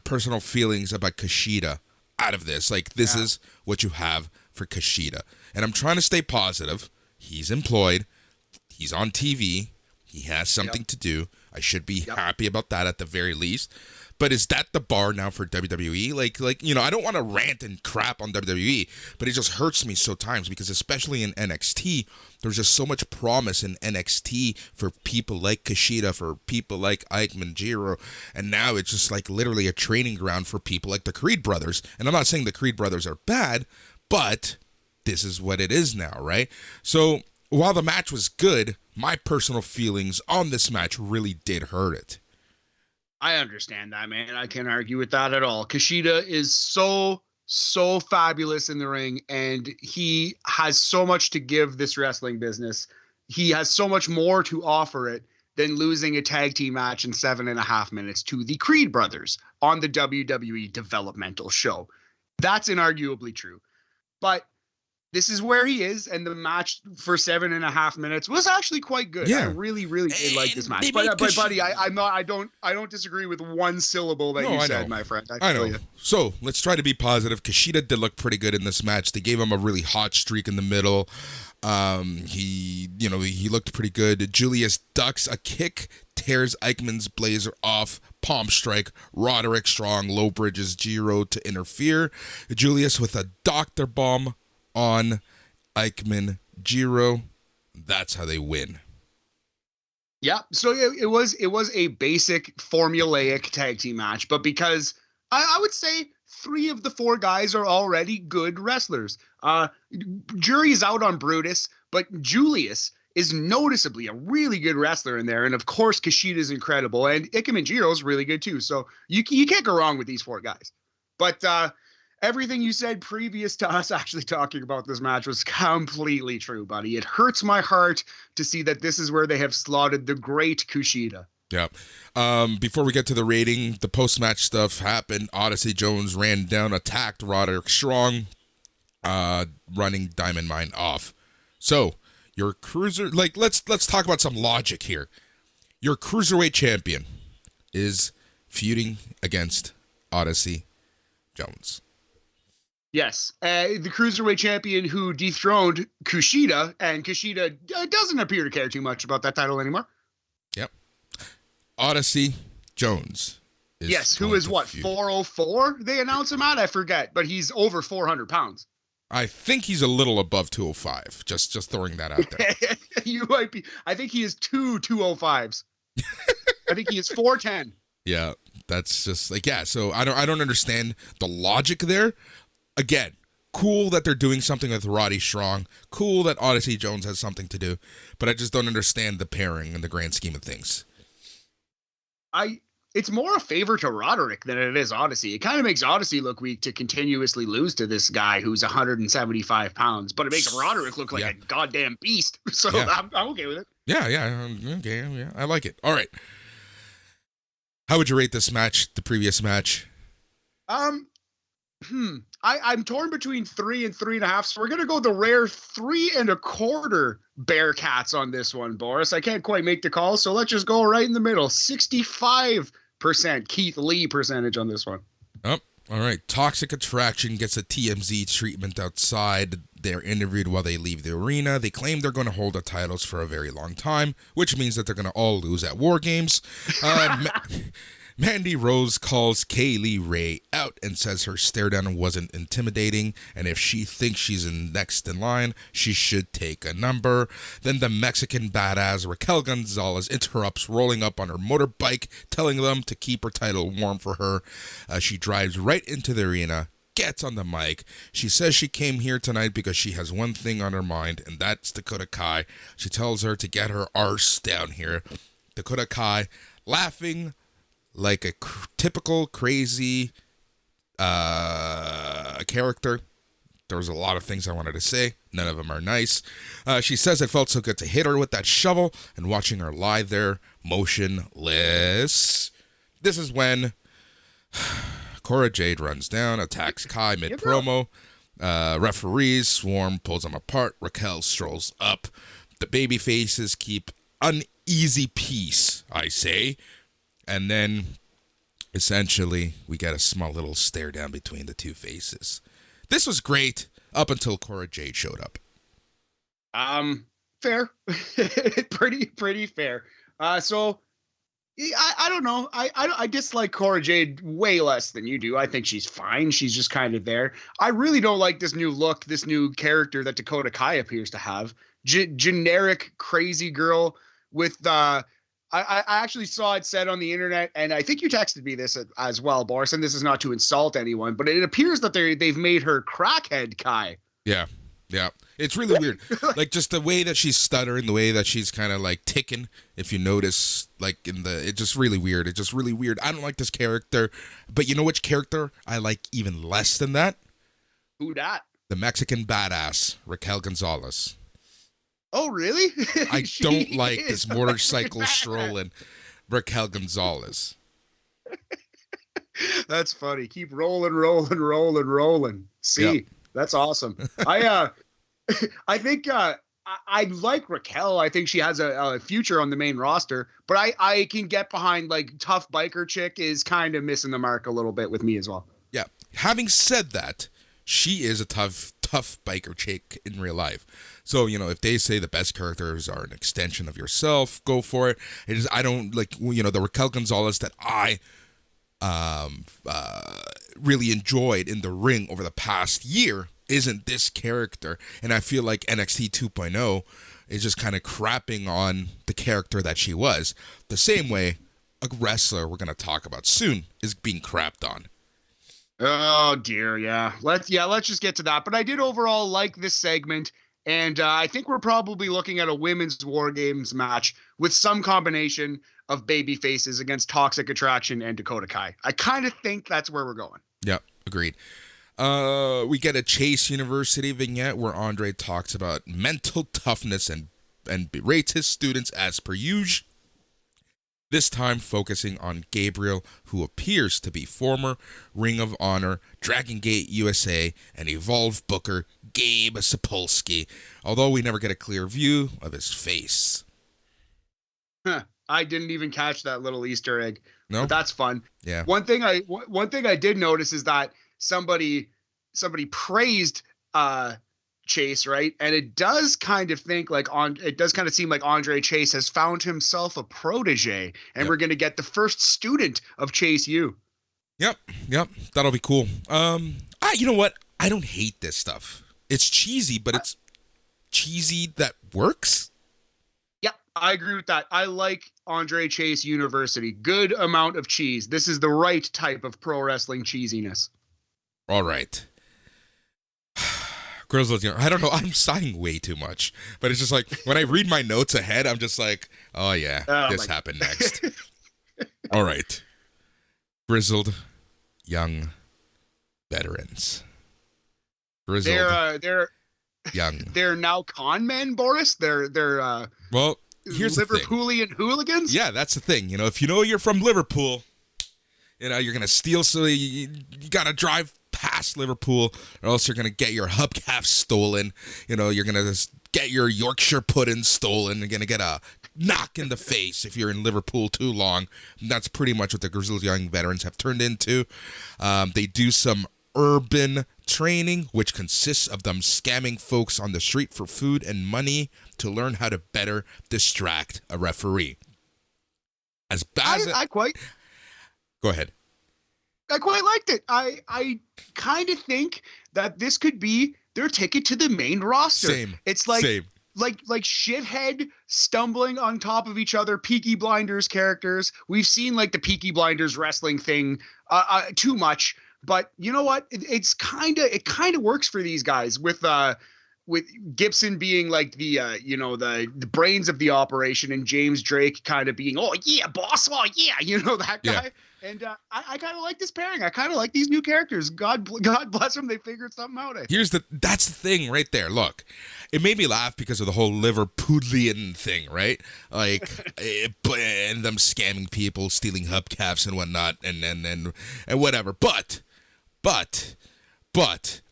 personal feelings about Kushida out of this. Like, this is what you have for Kushida. And I'm trying to stay positive. He's employed. He's on TV. He has something to do. I should be happy about that at the very least. But is that the bar now for WWE? Like I don't want to rant and crap on WWE, but it just hurts me so times because especially in NXT, there's just so much promise in NXT for people like Kushida, for people like Eichmann, Jiro, and now it's just like literally a training ground for people like the Creed brothers. And I'm not saying the Creed brothers are bad, but this is what it is now, right? So while the match was good, my personal feelings on this match really did hurt it. I understand that, man. I can't argue with that at all. Kushida is so fabulous in the ring, and he has so much to give this wrestling business. He has so much more to offer it. than losing a tag team match in 7.5 minutes to the Creed brothers on the WWE developmental show. That's inarguably true. But this is where he is, and the match for 7.5 minutes was actually quite good. Yeah. I really, really did like this match. But buddy, I don't disagree with one syllable that you said, my friend. I know. You. So let's try to be positive. Kushida did look pretty good in this match. They gave him a really hot streak in the middle. He looked pretty good. Julius ducks a kick, tears Eichmann's blazer off, palm strike, Roderick Strong low bridges Jiro to interfere. Julius with a doctor bomb on Eichmann, Jiro. That's how they win. Yeah, so it was a basic formulaic tag team match, but because I would say 3 of the 4 guys are already good wrestlers. Jury's out on Brutus, but Julius is noticeably a really good wrestler in there, and of course Kushida's incredible, and Ikemen Jiro's really good too. So you can't go wrong with these 4 guys. But everything you said previous to us actually talking about this match was completely true, buddy. It hurts my heart to see that this is where they have slotted the great Kushida. Yeah. Before we get to the rating, the post-match stuff happened. Odyssey Jones ran down, attacked Roderick Strong, running Diamond Mine off. So, your cruiser... let's talk about some logic here. Your cruiserweight champion is feuding against Odyssey Jones. Yes, the Cruiserweight champion who dethroned Kushida, and Kushida doesn't appear to care too much about that title anymore. Yep. Odyssey Jones. Who is what, 404 they announce him at? I forget, but he's over 400 pounds. I think he's a little above 205, just throwing that out there. You might be. I think he is 205s. I think he is 410. Yeah, that's just so I don't understand the logic there. Again, cool that they're doing something with Roddy Strong. Cool that Odyssey Jones has something to do. But I just don't understand the pairing in the grand scheme of things. It's more a favor to Roderick than it is Odyssey. It kind of makes Odyssey look weak to continuously lose to this guy who's 175 pounds. But it makes Roderick look like a goddamn beast. So I'm okay with it. Yeah, okay, yeah. I like it. All right. How would you rate this match, the previous match? I'm torn between 3 and 3.5, so we're gonna go the rare 3.25 Bearcats on this one, Boris. I can't quite make the call, so let's just go right in the middle. 65% Keith Lee percentage on this one. Oh, all right. Toxic Attraction gets a TMZ treatment outside. They're interviewed while they leave the arena. They claim they're going to hold the titles for a very long time, which means that they're going to all lose at War Games. Mandy Rose calls Kaylee Ray out and says her stare down wasn't intimidating, and if she thinks she's next in line, she should take a number. Then the Mexican badass Raquel Gonzalez interrupts, rolling up on her motorbike, telling them to keep her title warm for her. She drives right into the arena, gets on the mic. She says she came here tonight because she has one thing on her mind, and that's Dakota Kai. She tells her to get her arse down here. Dakota Kai, laughing like a typical crazy character. There was a lot of things I wanted to say. None of them are nice. She says it felt so good to hit her with that shovel and watching her lie there motionless. This is when Cora Jade runs down, attacks Kai mid-promo. Referees swarm, pulls them apart. Raquel strolls up. The baby faces keep uneasy peace, I say. And then, essentially, we get a small little stare down between the two faces. This was great up until Cora Jade showed up. Fair. pretty fair. So, I don't know. I dislike Cora Jade way less than you do. I think she's fine. She's just kind of there. I really don't like this new look, this new character that Dakota Kai appears to have. Generic crazy girl with I actually saw it said on the internet, and I think you texted me this as well, Boris, and this is not to insult anyone, but it appears that they've made her crackhead Kai. Yeah. It's really weird. Like, just the way that she's stuttering, the way that she's kind of, like, ticking, if you notice, like, it's just really weird. It's just really weird. I don't like this character, but you know which character I like even less than that? Who dat? The Mexican badass, Raquel Gonzalez. Oh, really? I don't like this motorcycle strolling Raquel Gonzalez. That's funny. Keep rolling. See, Yep. that's awesome. I think I like Raquel. I think she has a future on the main roster, but I can get behind like tough biker chick is kind of missing the mark a little bit with me as well. Yeah. Having said that, she is a tough biker chick in real life. So, if they say the best characters are an extension of yourself, go for it. I don't like, the Raquel Gonzalez that I really enjoyed in the ring over the past year isn't this character. And I feel like NXT 2.0 is just kind of crapping on the character that she was. The same way a wrestler we're going to talk about soon is being crapped on. Oh dear, yeah. Let's just get to that. But I did overall like this segment, and I think we're probably looking at a women's War Games match with some combination of baby faces against Toxic Attraction and Dakota Kai. I kind of think that's where we're going. Yep, agreed. We get a Chase University vignette where Andre talks about mental toughness and berates his students as per usual. This time focusing on Gabriel, who appears to be former Ring of Honor, Dragon Gate USA, and Evolve booker Gabe Sapolsky, although we never get a clear view of his face. I didn't even catch that little Easter egg. No, but that's fun. Yeah. One thing I did notice is that somebody praised Chase, right? And it does kind of seem like Andre Chase has found himself a protege, and we're going to get the first student of Chase U. Yep, that'll be cool. You know what? I don't hate this stuff. It's cheesy, but it's cheesy that works. Yeah, I agree with that. I like Andre Chase University. Good amount of cheese. This is the right type of pro wrestling cheesiness. All right. Grizzled, I don't know. I'm sighing way too much, but it's just like when I read my notes ahead, I'm just like, oh yeah, this happened next. All right, grizzled young veterans. Grizzled, they're young. They're now con men, Boris. They're well. Here's Liverpoolian hooligans. Yeah, that's the thing. If you know you're from Liverpool, you're gonna steal. So you gotta drive past Liverpool, or else you're gonna get your hubcap stolen. You're gonna get your Yorkshire pudding stolen. You're gonna get a knock in the face if you're in Liverpool too long. And that's pretty much what the Grizzled Young Veterans have turned into. They do some urban training, which consists of them scamming folks on the street for food and money to learn how to better distract a referee. As bad as Go ahead. I quite liked it. I kind of think that this could be their ticket to the main roster. It's like shithead stumbling on top of each other, Peaky Blinders characters. We've seen like the Peaky Blinders wrestling thing too much, but you know what? It kind of works for these guys with Gibson being like the brains of the operation, and James Drake kind of being, oh yeah, boss, oh yeah, that guy. Yeah. And I kind of like this pairing. I kind of like these new characters. God bless them. They figured something out. That's the thing right there. Look, it made me laugh because of the whole Liverpoolian thing, right? Like, and them scamming people, stealing hubcaps and whatnot, and whatever. But,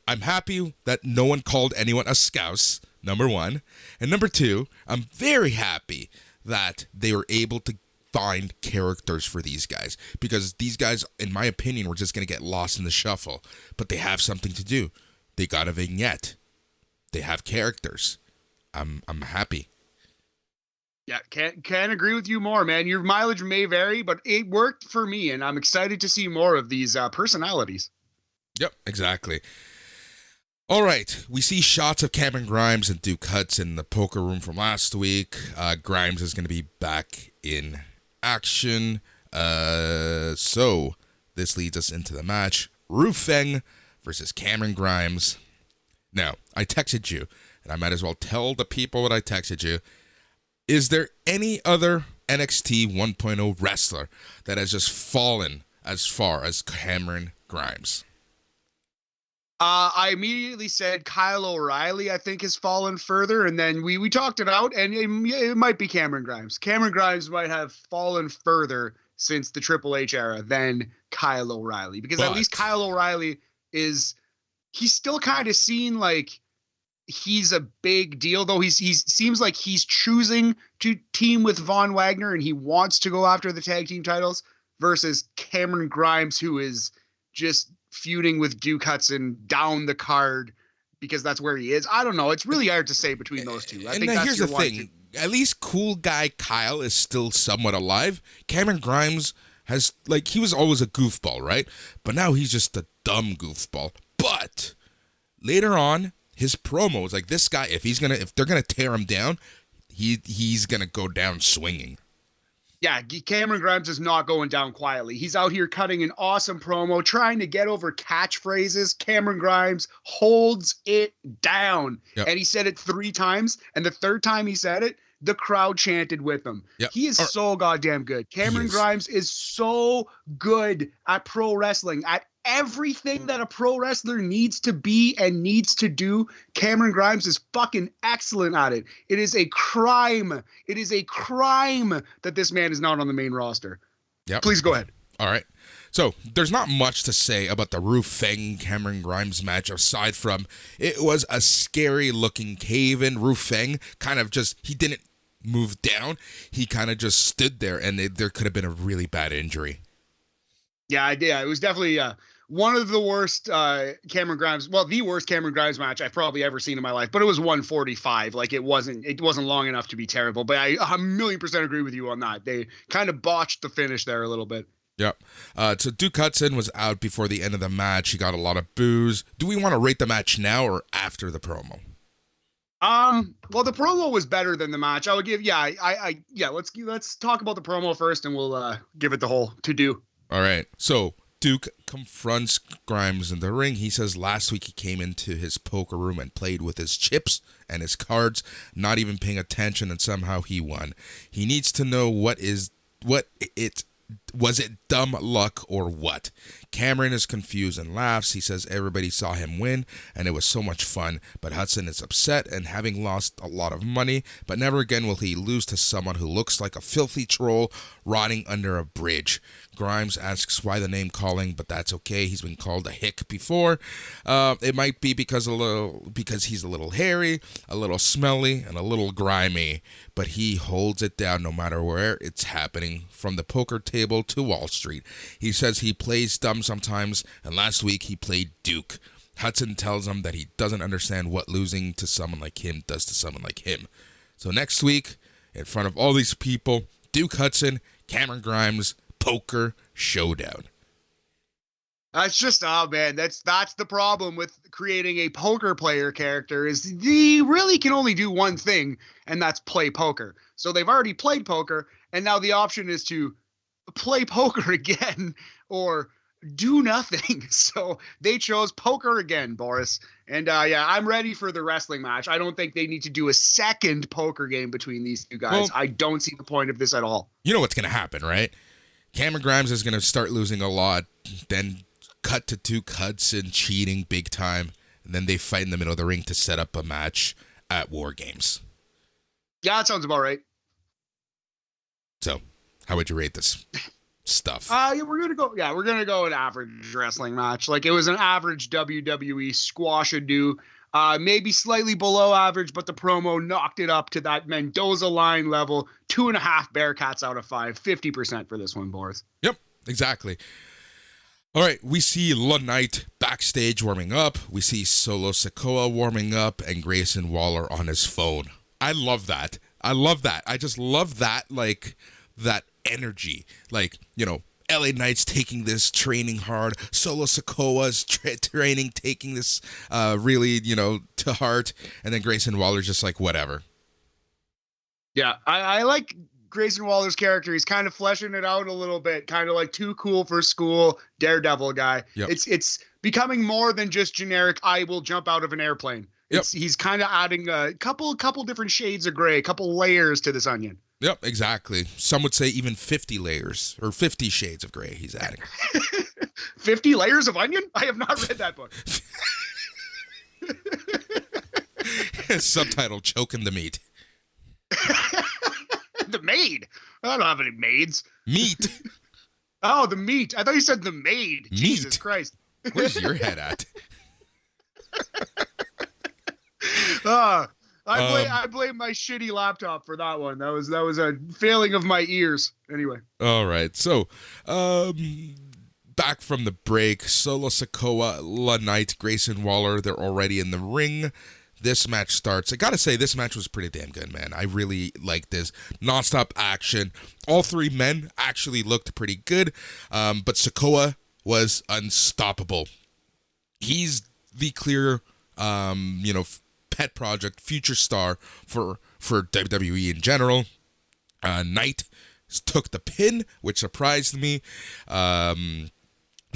I'm happy that no one called anyone a scouse, number one. And number two, I'm very happy that they were able to find characters for these guys, because these guys, in my opinion, were just going to get lost in the shuffle, but they have something to do. They got a vignette. They have characters. I'm happy. Yeah, can't agree with you more, man. Your mileage may vary, but it worked for me, and I'm excited to see more of these personalities. Yep, exactly. All right, we see shots of Cameron Grimes and Duke Hutz in the poker room from last week. Grimes is going to be back in action. So this leads us into the match. Ru Feng versus Cameron Grimes. Now, I texted you, and I might as well tell the people what I texted you. Is there any other NXT 1.0 wrestler that has just fallen as far as Cameron Grimes? I immediately said Kyle O'Reilly, I think, has fallen further. And then we talked it out, and it might be Cameron Grimes. Cameron Grimes might have fallen further since the Triple H era than Kyle O'Reilly. Because at least Kyle O'Reilly he's still kind of seen like he's a big deal, though he seems like he's choosing to team with Von Wagner and he wants to go after the tag team titles, versus Cameron Grimes, who is just feuding with Duke Hudson down the card because that's where he is. I don't know. It's really hard to say between those two. I think here's the thing. At least cool guy Kyle is still somewhat alive. Cameron Grimes has, like, he was always a goofball, right? But now he's just a dumb goofball. But later on, his promos, like, this guy, if they're gonna tear him down, he's gonna go down swinging. Yeah, Cameron Grimes is not going down quietly. He's out here cutting an awesome promo, trying to get over catchphrases. Cameron Grimes holds it down. Yep. And he said it 3 times. And the third time he said it, the crowd chanted with him. Yep. He is so goddamn good. Cameron Grimes is so good at pro wrestling, at everything that a pro wrestler needs to be and needs to do. Cameron Grimes is fucking excellent at it. It is a crime. It is a crime that this man is not on the main roster. Yep. Please go ahead. All right. So there's not much to say about the Ru Feng Cameron Grimes match aside from it was a scary looking cave-in. Ru Feng kind of just, he didn't move down. He kind of just stood there, and there could have been a really bad injury. Yeah, I did. It was definitely one of the worst Cameron Grimes, well, the worst Cameron Grimes match I've probably ever seen in my life, but it was 145. Like, it wasn't long enough to be terrible, but I 1,000,000% agree with you on that. They kind of botched the finish there a little bit. Yep. So Duke Hudson was out before the end of the match. He got a lot of boos. Do we want to rate the match now or after the promo? Well, the promo was better than the match. I would give, let's talk about the promo first, and we'll give it the whole to-do. All right. So Duke confronts Grimes in the ring. He says last week he came into his poker room and played with his chips and his cards, not even paying attention, and somehow he won. He needs to know was it dumb luck or what? Cameron is confused and laughs. He says everybody saw him win and it was so much fun, but Hudson is upset and having lost a lot of money, but never again will he lose to someone who looks like a filthy troll rotting under a bridge. Grimes asks why the name calling, but that's okay. He's been called a hick before. It might be because he's a little hairy, a little smelly, and a little grimy, but he holds it down no matter where it's happening, from the poker table to Wall Street. He says he plays dumb sometimes, and last week he played Duke. Hudson tells him that he doesn't understand what losing to someone like him does to someone like him. So next week, in front of all these people, Duke Hudson, Cameron Grimes, poker showdown. That's just, oh man, that's the problem with creating a poker player character, is he really can only do one thing, and that's play poker. So they've already played poker, and now the option is to play poker again or do nothing. So they chose poker again, Boris. And I'm ready for the wrestling match. I don't think they need to do a second poker game between these two guys. Well, I don't see the point of this at all. You know what's going to happen, right? Cameron Grimes is going to start losing a lot, then cut to Duke Hudson cheating big time, and then they fight in the middle of the ring to set up a match at War Games. Yeah, that sounds about right. So, how would you rate this stuff? We're gonna go an average wrestling match. Like, it was an average WWE squash-a-do. Maybe slightly below average, but the promo knocked it up to that Mendoza line level. 2.5 Bearcats out of 5. 50% for this one, Boris. Yep, exactly. All right, we see La Knight backstage warming up. We see Solo Sikoa warming up and Grayson Waller on his phone. I love that. I just love that, like, that energy. Like, you know, LA Knight's taking this, training hard. Solo Sikoa's training, taking this really, to heart. And then Grayson Waller's just like, whatever. Yeah, I like Grayson Waller's character. He's kind of fleshing it out a little bit, kind of like too cool for school Daredevil guy. Yep. It's becoming more than just generic, I will jump out of an airplane. Yep. He's kind of adding a couple different shades of gray, a couple layers to this onion. Yep, exactly. Some would say even 50 layers or 50 shades of gray he's adding. 50 layers of onion? I have not read that book. Subtitle, choking the meat. The maid. I don't have any maids. Meat. Oh, the meat. I thought you said the maid. Meat. Jesus Christ. Where's your head at? I blame my shitty laptop for that one. That was a failing of my ears. Anyway. All right. So, back from the break, Solo Sikoa, La Knight, Grayson Waller, they're already in the ring. This match starts. I gotta say, this match was pretty damn good, man. I really liked this. Non-stop action. All three men actually looked pretty good, but Sikoa was unstoppable. He's the clear, pet project, future star for WWE in general. Knight took the pin, which surprised me. So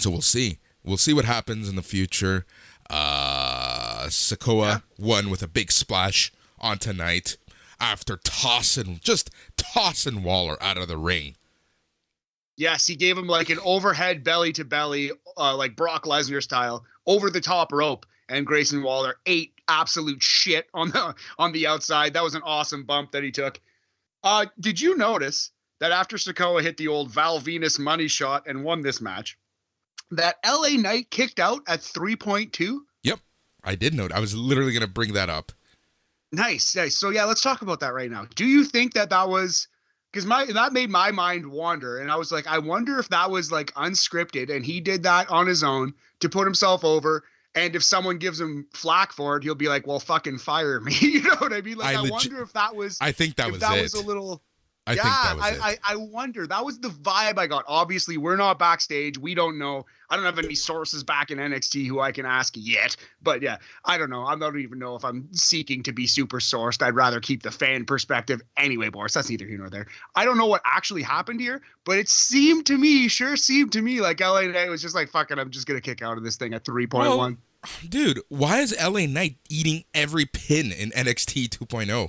we'll see. We'll see what happens in the future. Sikoa won with a big splash onto Knight after tossing Waller out of the ring. Yes, he gave him like an overhead belly to belly, like Brock Lesnar style, over the top rope, and Grayson Waller ate absolute shit on the outside. That was an awesome bump that he took. Did you notice that after Sikoa hit the old Val Venus money shot and won this match, that LA Knight kicked out at 3.2? Yep, I did note. I was literally going to bring that up. Nice. So yeah, let's talk about that right now. Do you think that was, because that made my mind wander, and I was like, I wonder if that was like unscripted and he did that on his own to put himself over, and if someone gives him flack for it, he'll be like, well, fucking fire me. You know what I mean? Like, I wonder if that was, I think that was that it. was a little, I think that was it. I wonder. That was the vibe I got. Obviously, we're not backstage. We don't know. I don't have any sources back in NXT who I can ask yet. But yeah, I don't know. I don't even know if I'm seeking to be super sourced. I'd rather keep the fan perspective. Anyway, Boris, that's neither here nor there. I don't know what actually happened here, but it seemed to me like LA Knight was just like, fuck it, I'm just going to kick out of this thing at 3.1. Well, dude, why is LA Knight eating every pin in NXT 2.0?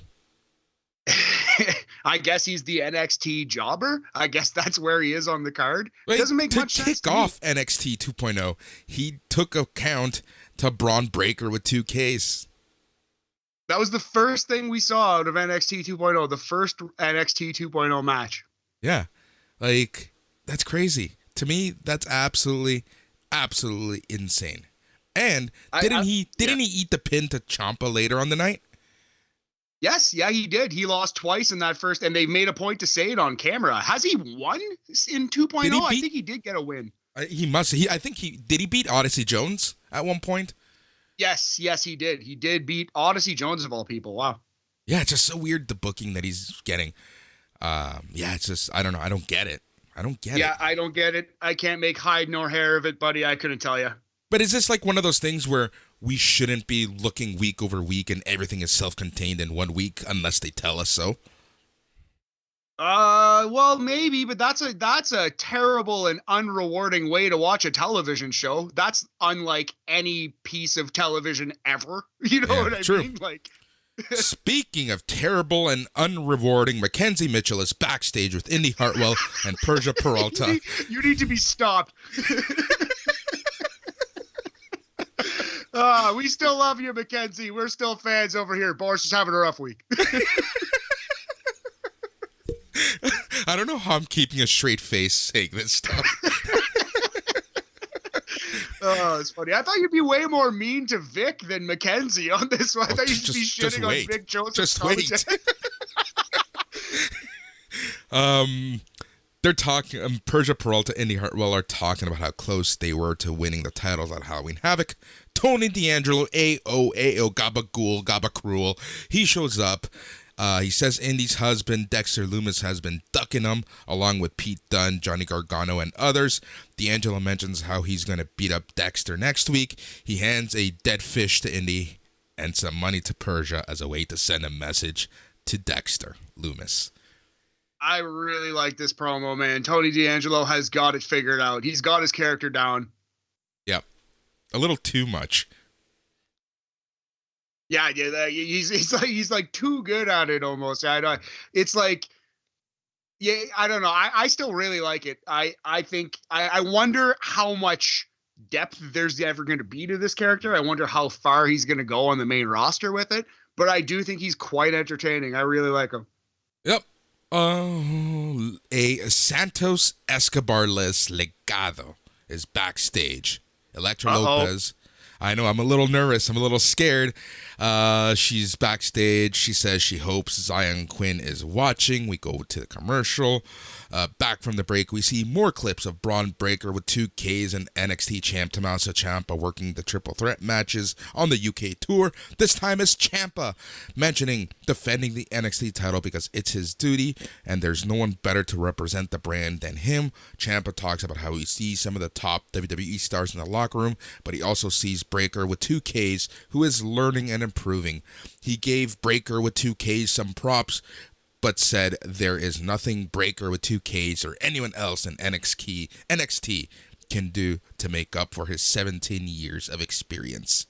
I guess he's the NXT jobber. I guess that's where he is on the card. Wait, doesn't make much sense. To kick off NXT 2.0, he took a count to Braun Breaker with 2 Ks. That was the first thing we saw out of NXT 2.0, the first NXT 2.0 match. Yeah, like, that's crazy. To me, that's absolutely insane. And didn't he eat the pin to Ciampa later on the night? Yes, yeah, he did. He lost twice in that first, and they made a point to say it on camera. Has he won in 2.0? I think he did get a win. He must. Did he beat Odyssey Jones at one point? Yes, he did. He did beat Odyssey Jones of all people. Wow. Yeah, it's just so weird, the booking that he's getting. It's just, I don't know. I don't get it. Yeah, I don't get it. I can't make hide nor hair of it, buddy. I couldn't tell you. But is this like one of those things where we shouldn't be looking week over week and everything is self-contained in 1 week unless they tell us so? Well, maybe, but that's a terrible and unrewarding way to watch a television show. That's unlike any piece of television ever. You know what I mean? Like, speaking of terrible and unrewarding, Mackenzie Mitchell is backstage with Indy Hartwell and Persia Peralta. You need to be stopped. We still love you, Mackenzie. We're still fans over here. Boris is having a rough week. I don't know how I'm keeping a straight face saying this stuff. Oh, it's funny. I thought you'd be way more mean to Vic than Mackenzie on this one. I thought you'd be shitting on Vic Joseph. Just wait. They're talking, Persia Peralta and Indy Hartwell are talking about how close they were to winning the titles at Halloween Havoc. Tony D'Angelo, AO, Gabagool, Gabacruel, he shows up. He says Indy's husband, Dexter Lumis, has been ducking him, along with Pete Dunne, Johnny Gargano, and others. D'Angelo mentions how he's going to beat up Dexter next week. He hands a dead fish to Indy and some money to Persia as a way to send a message to Dexter Lumis. I really like this promo, man. Tony D'Angelo has got it figured out. He's got his character down. Yep. A little too much. Yeah, he's like too good at it almost. It's like, yeah, I don't know. I still really like it. I think I wonder how much depth there's ever going to be to this character. I wonder how far he's going to go on the main roster with it. But I do think he's quite entertaining. I really like him. Yep. A Santos Escobar-less legado is backstage. Elektra Lopez. I know, I'm a little nervous. I'm a little scared. She's backstage. She says she hopes Zion Quinn is watching. We go to the commercial. Back from the break, we see more clips of Braun Breaker with 2Ks and NXT champ Tommaso Ciampa working the triple threat matches on the UK tour. This time it's Ciampa mentioning defending the NXT title because it's his duty and there's no one better to represent the brand than him. Ciampa talks about how he sees some of the top WWE stars in the locker room, but he also sees Breaker with 2Ks who is learning and improving. He gave Breaker with 2Ks some props, but said there is nothing Breaker with 2Ks or anyone else in NXT can do to make up for his 17 years of experience.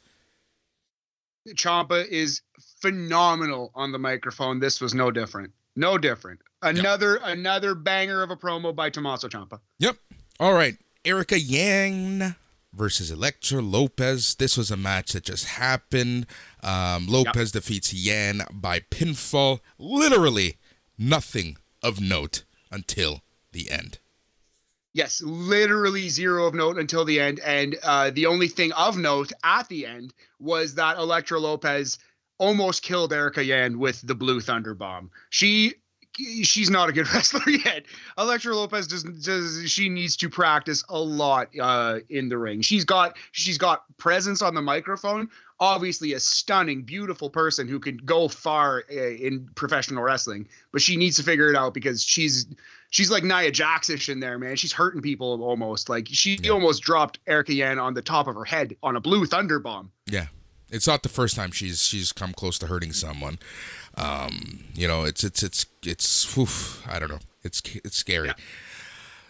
Ciampa is phenomenal on the microphone. This was no different. No different. Another banger of a promo by Tommaso Ciampa. Yep. All right. Erica Yang versus Elektra Lopez. This was a match that just happened. Lopez defeats Yan by pinfall. Literally nothing of note until the end. Yes, literally zero of note until the end. And the only thing of note at the end was that Elektra Lopez almost killed Erica Yan with the Blue Thunder Bomb. She's not a good wrestler yet. Elektra Lopez she needs to practice a lot in the ring. She's got presence on the microphone. Obviously a stunning, beautiful person who can go far in professional wrestling, but she needs to figure it out because she's like Nia Jax-ish in there, man. She's hurting people almost. Like she almost dropped Erica Yan on the top of her head on a Blue Thunder Bomb. Yeah. It's not the first time she's come close to hurting someone. It's oof, I don't know. It's scary. Yeah.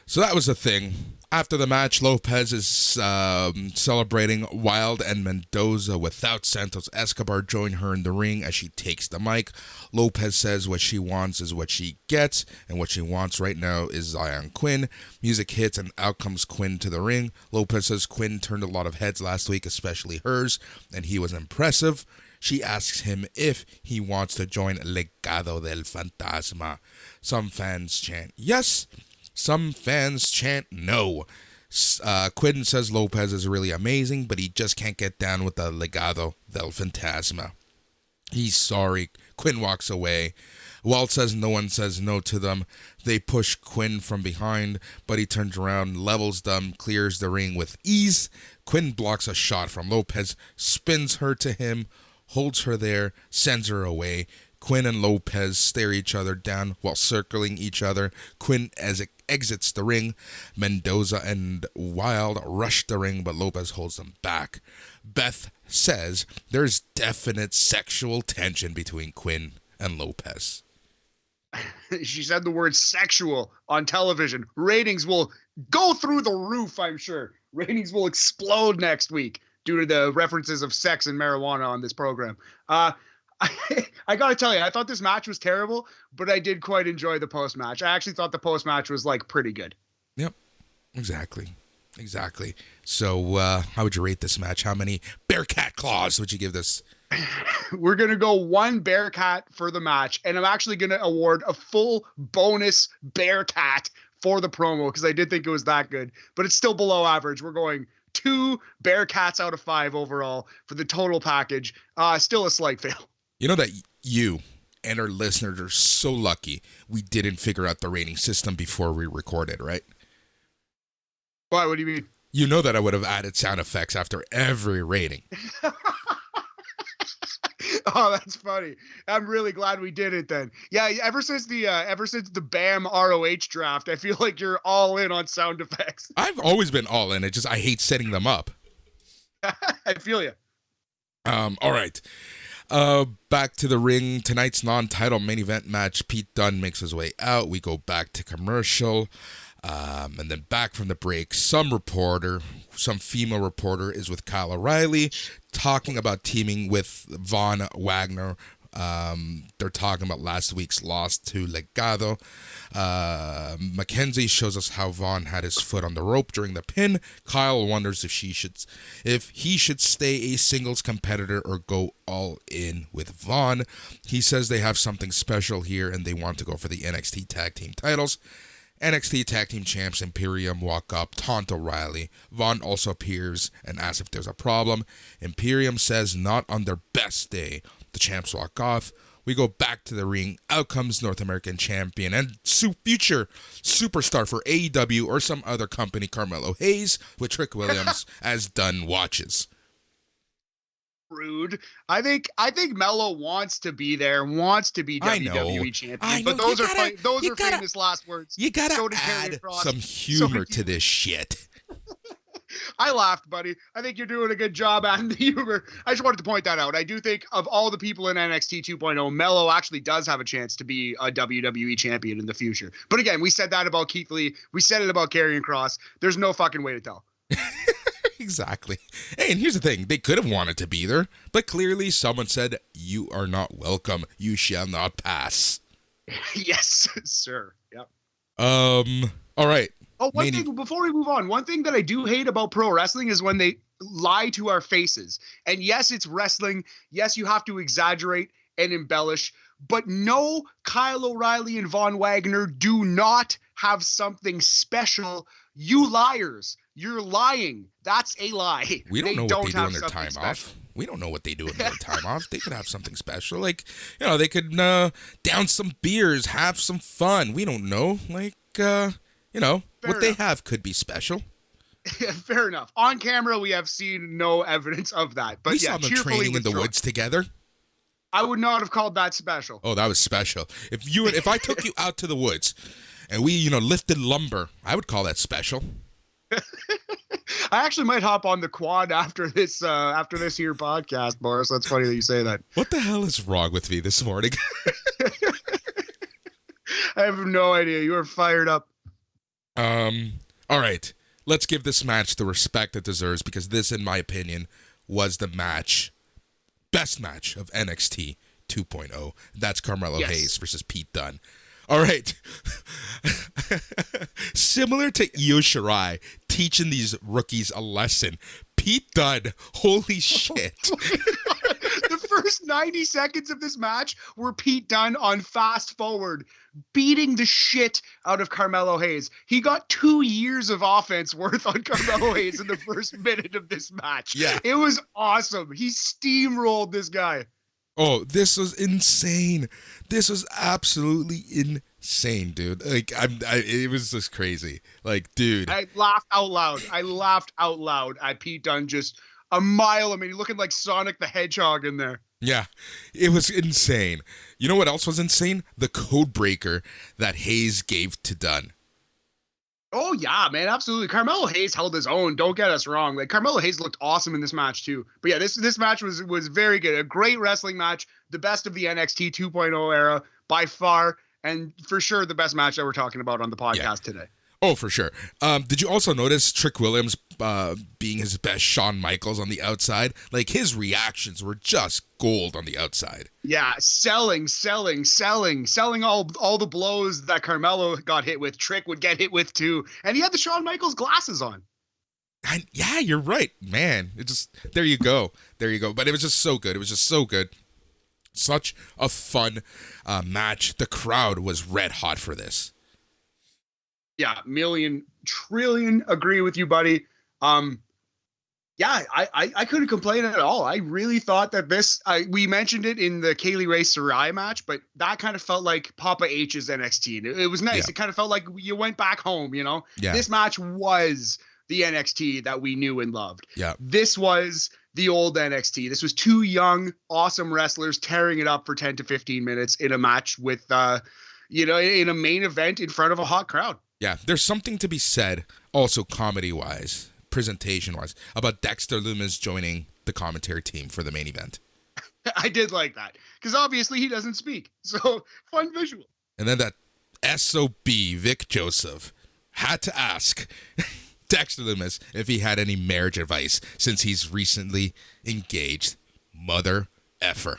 So that was the thing. After the match, Lopez is celebrating Wild and Mendoza without Santos Escobar join her in the ring as she takes the mic. Lopez says what she wants is what she gets, and what she wants right now is Zion Quinn. Music hits and out comes Quinn to the ring. Lopez says Quinn turned a lot of heads last week, especially hers, and he was impressive. She asks him if he wants to join Legado del Fantasma. Some fans chant yes. Some fans chant no. Quinn says Lopez is really amazing, but he just can't get down with the Legado del Fantasma. He's sorry. Quinn walks away. Walt says no one says no to them. They push Quinn from behind, but he turns around, levels them, clears the ring with ease. Quinn blocks a shot from Lopez, spins her to him, holds her there, sends her away. Quinn and Lopez stare each other down while circling each other. Quinn exits the ring. Mendoza and Wild rush the ring, but Lopez holds them back. Beth says there's definite sexual tension between Quinn and Lopez. She said the word sexual on television. Ratings will go through the roof, I'm sure. Ratings will explode next week due to the references of sex and marijuana on this program. I got to tell you, I thought this match was terrible, but I did quite enjoy the post-match. I actually thought the post-match was, pretty good. Yep, exactly. So, how would you rate this match? How many Bearcat claws would you give this? We're going to go 1 Bearcat for the match, and I'm actually going to award a full bonus Bearcat for the promo, because I did think it was that good, but it's still below average. We're going 2 Bearcats out of 5 overall for the total package. Still a slight fail. You know that you and our listeners are so lucky we didn't figure out the rating system before we recorded, right? What do you mean? You know that I would have added sound effects after every rating. Oh, that's funny. I'm really glad we did it then. Yeah, ever since the BAM ROH draft, I feel like you're all in on sound effects. I've always been all in. I hate setting them up. I feel you. All right. Back to the ring. Tonight's non-title main event match. Pete Dunne makes his way out. We go back to commercial. And then back from the break, some female reporter is with Kyle O'Reilly talking about teaming with Von Wagner They're talking about last week's loss to Legado. Mackenzie shows us how Vaughn had his foot on the rope during the pin. Kyle wonders if he should stay a singles competitor or go all in with Vaughn. He says they have something special here and they want to go for the NXT Tag Team titles. NXT Tag Team Champs Imperium walk up, taunt O'Reilly. Vaughn also appears and asks if there's a problem. Imperium says not on their best day. The champs walk off. We go back to the ring. Out comes North American Champion and future superstar for AEW or some other company, Carmelo Hayes, with Trick Williams as Dunn watches. Rude. I think Mello wants to be there, wants to be WWE champion. But those are famous last words. You gotta add some humor to this shit. I laughed, buddy. I think you're doing a good job adding the humor. I just wanted to point that out. I do think of all the people in NXT 2.0, Mello actually does have a chance to be a WWE champion in the future. But again, we said that about Keith Lee. We said it about Karrion Kross. There's no fucking way to tell. Exactly. Hey, and here's the thing. They could have wanted to be there, but clearly someone said, "You are not welcome. You shall not pass." Yes, sir. Yep. All right. Oh, one thing before we move on. One thing that I do hate about pro wrestling is when they lie to our faces. And yes, it's wrestling. Yes, you have to exaggerate and embellish. But no, Kyle O'Reilly and Von Wagner do not have something special. You liars. You're lying. That's a lie. We don't know what they do in their time off. We don't know what they do in their time off. They could have something special. Like, they could down some beers, have some fun. We don't know. Like, what they have could be special. Yeah, fair enough. On camera, we have seen no evidence of that. But we saw them training in the woods together. I would not have called that special. Oh, that was special. If I took you out to the woods and we, lifted lumber, I would call that special. I actually might hop on the quad after this here podcast, Boris. That's funny that you say that. What the hell is wrong with me this morning? I have no idea. You are fired up. All right. Let's give this match the respect it deserves because this, in my opinion, was the best match of NXT 2.0. That's Carmelo Hayes versus Pete Dunne. All right. Similar to Io Shirai teaching these rookies a lesson, Pete Dunne, holy shit. The first 90 seconds of this match were Pete Dunne on fast forward, beating the shit out of Carmelo Hayes. He got 2 years of offense worth on Carmelo Hayes in the first minute of this match. Yeah. It was awesome. He steamrolled this guy. Oh, this was insane. This was absolutely insane, dude. Like, it was just crazy. Like, dude. I laughed out loud at Pete Dunne just a mile. I mean, looking like Sonic the Hedgehog in there. Yeah, it was insane. You know what else was insane? The code breaker that Hayes gave to Dunne. Oh, yeah, man, absolutely. Carmelo Hayes held his own. Don't get us wrong. Like, Carmelo Hayes looked awesome in this match, too. But, yeah, this match was very good. A great wrestling match. The best of the NXT 2.0 era by far. And for sure, the best match that we're talking about on the podcast today. Oh, for sure. Did you also notice Trick Williams being his best Shawn Michaels on the outside? Like, his reactions were just gold on the outside. Yeah, selling all the blows that Carmelo got hit with. Trick would get hit with, too. And he had the Shawn Michaels glasses on. And yeah, you're right, man. There you go. But it was just so good. Such a fun match. The crowd was red hot for this. Yeah, million trillion agree with you, buddy. Yeah, I couldn't complain at all. I really thought that we mentioned it in the Kaylee Ray Sarai match, but that kind of felt like Papa H's NXT. It was nice. Yeah. It kind of felt like you went back home, Yeah. This match was the NXT that we knew and loved. Yeah. This was the old NXT. This was two young, awesome wrestlers tearing it up for 10 to 15 minutes in a match with, in a main event in front of a hot crowd. Yeah, there's something to be said, also comedy-wise, presentation-wise, about Dexter Lumis joining the commentary team for the main event. I did like that, because obviously he doesn't speak, so fun visual. And then that SOB, Vic Joseph, had to ask Dexter Lumis if he had any marriage advice since he's recently engaged. Mother effer.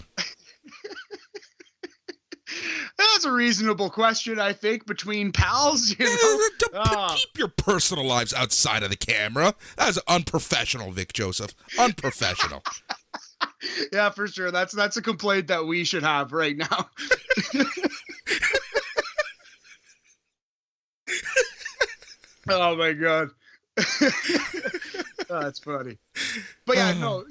That's a reasonable question, I think, between pals. Keep your personal lives outside of the camera. That is unprofessional, Vic Joseph. Unprofessional. Yeah, for sure. That's a complaint that we should have right now. Oh my god. Oh, that's funny. But yeah, no,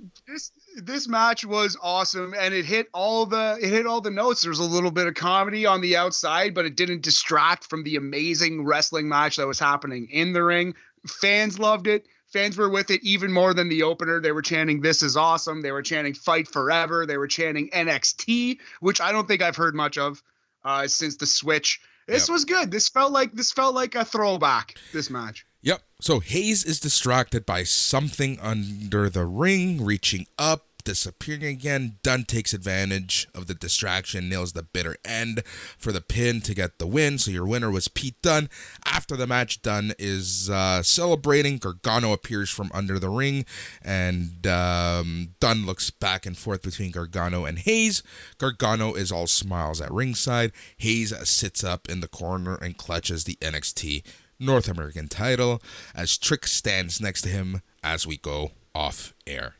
this match was awesome, and it hit all the notes. There's a little bit of comedy on the outside, but it didn't distract from the amazing wrestling match that was happening in the ring. Fans loved it. Fans were with it even more than the opener. They were chanting, "This is awesome." They were chanting, "Fight forever." They were chanting NXT, which I don't think I've heard much of since the switch. This was good. This felt like a throwback, this match. Yep. So Hayes is distracted by something under the ring, reaching up, disappearing again. Dunn takes advantage of the distraction, nails the bitter end for the pin to get the win. So your winner was Pete Dunne. After the match, Dunn is celebrating. Gargano appears from under the ring, and Dunn looks back and forth between Gargano and Hayes. Gargano is all smiles at ringside. Hayes sits up in the corner and clutches the NXT North American title as Trick stands next to him as we go off air.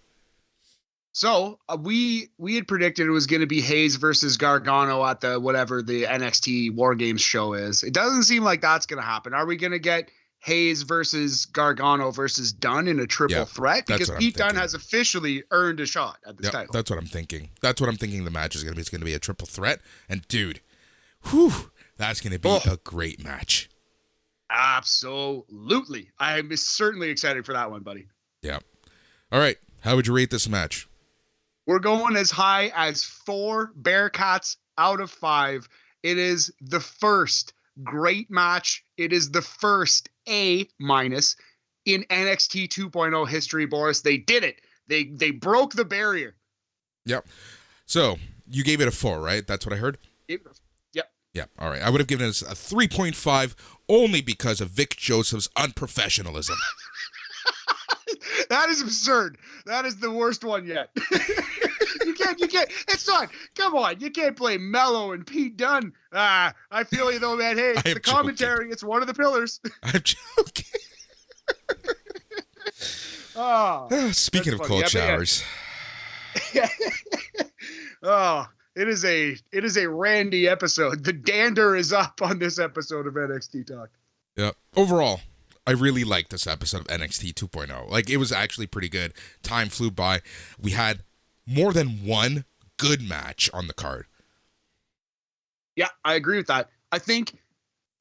So we had predicted it was going to be Hayes versus Gargano at the whatever the NXT War Games show is. It doesn't seem like that's going to happen. Are we going to get Hayes versus Gargano versus Dunn in a triple threat? Because Pete Dunne has officially earned a shot at this title. That's what I'm thinking. That's what I'm thinking the match is going to be. It's going to be a triple threat. And dude, that's going to be a great match. Absolutely. I'm certainly excited for that one, buddy. Yeah. All right. How would you rate this match? We're going as high as 4 Bearcats out of 5. It is the first great match. It is the first A- in NXT 2.0 history, Boris. They did it. They broke the barrier. Yep. So you gave it a 4, right? That's what I heard? Yep. Yeah. All right. I would have given it a 3.5 only because of Vic Joseph's unprofessionalism. That is absurd. That is the worst one yet. You can't. It's not. Come on. You can't play Mello and Pete Dunne. I feel you though, man. Hey, the commentary, it's one of the pillars. I'm joking. Speaking of cold showers. It is a randy episode. The dander is up on this episode of NXT Talk. Yeah. Overall, I really liked this episode of NXT 2.0. Like, it was actually pretty good. Time flew by. We had more than one good match on the card. Yeah, I agree with that. I think,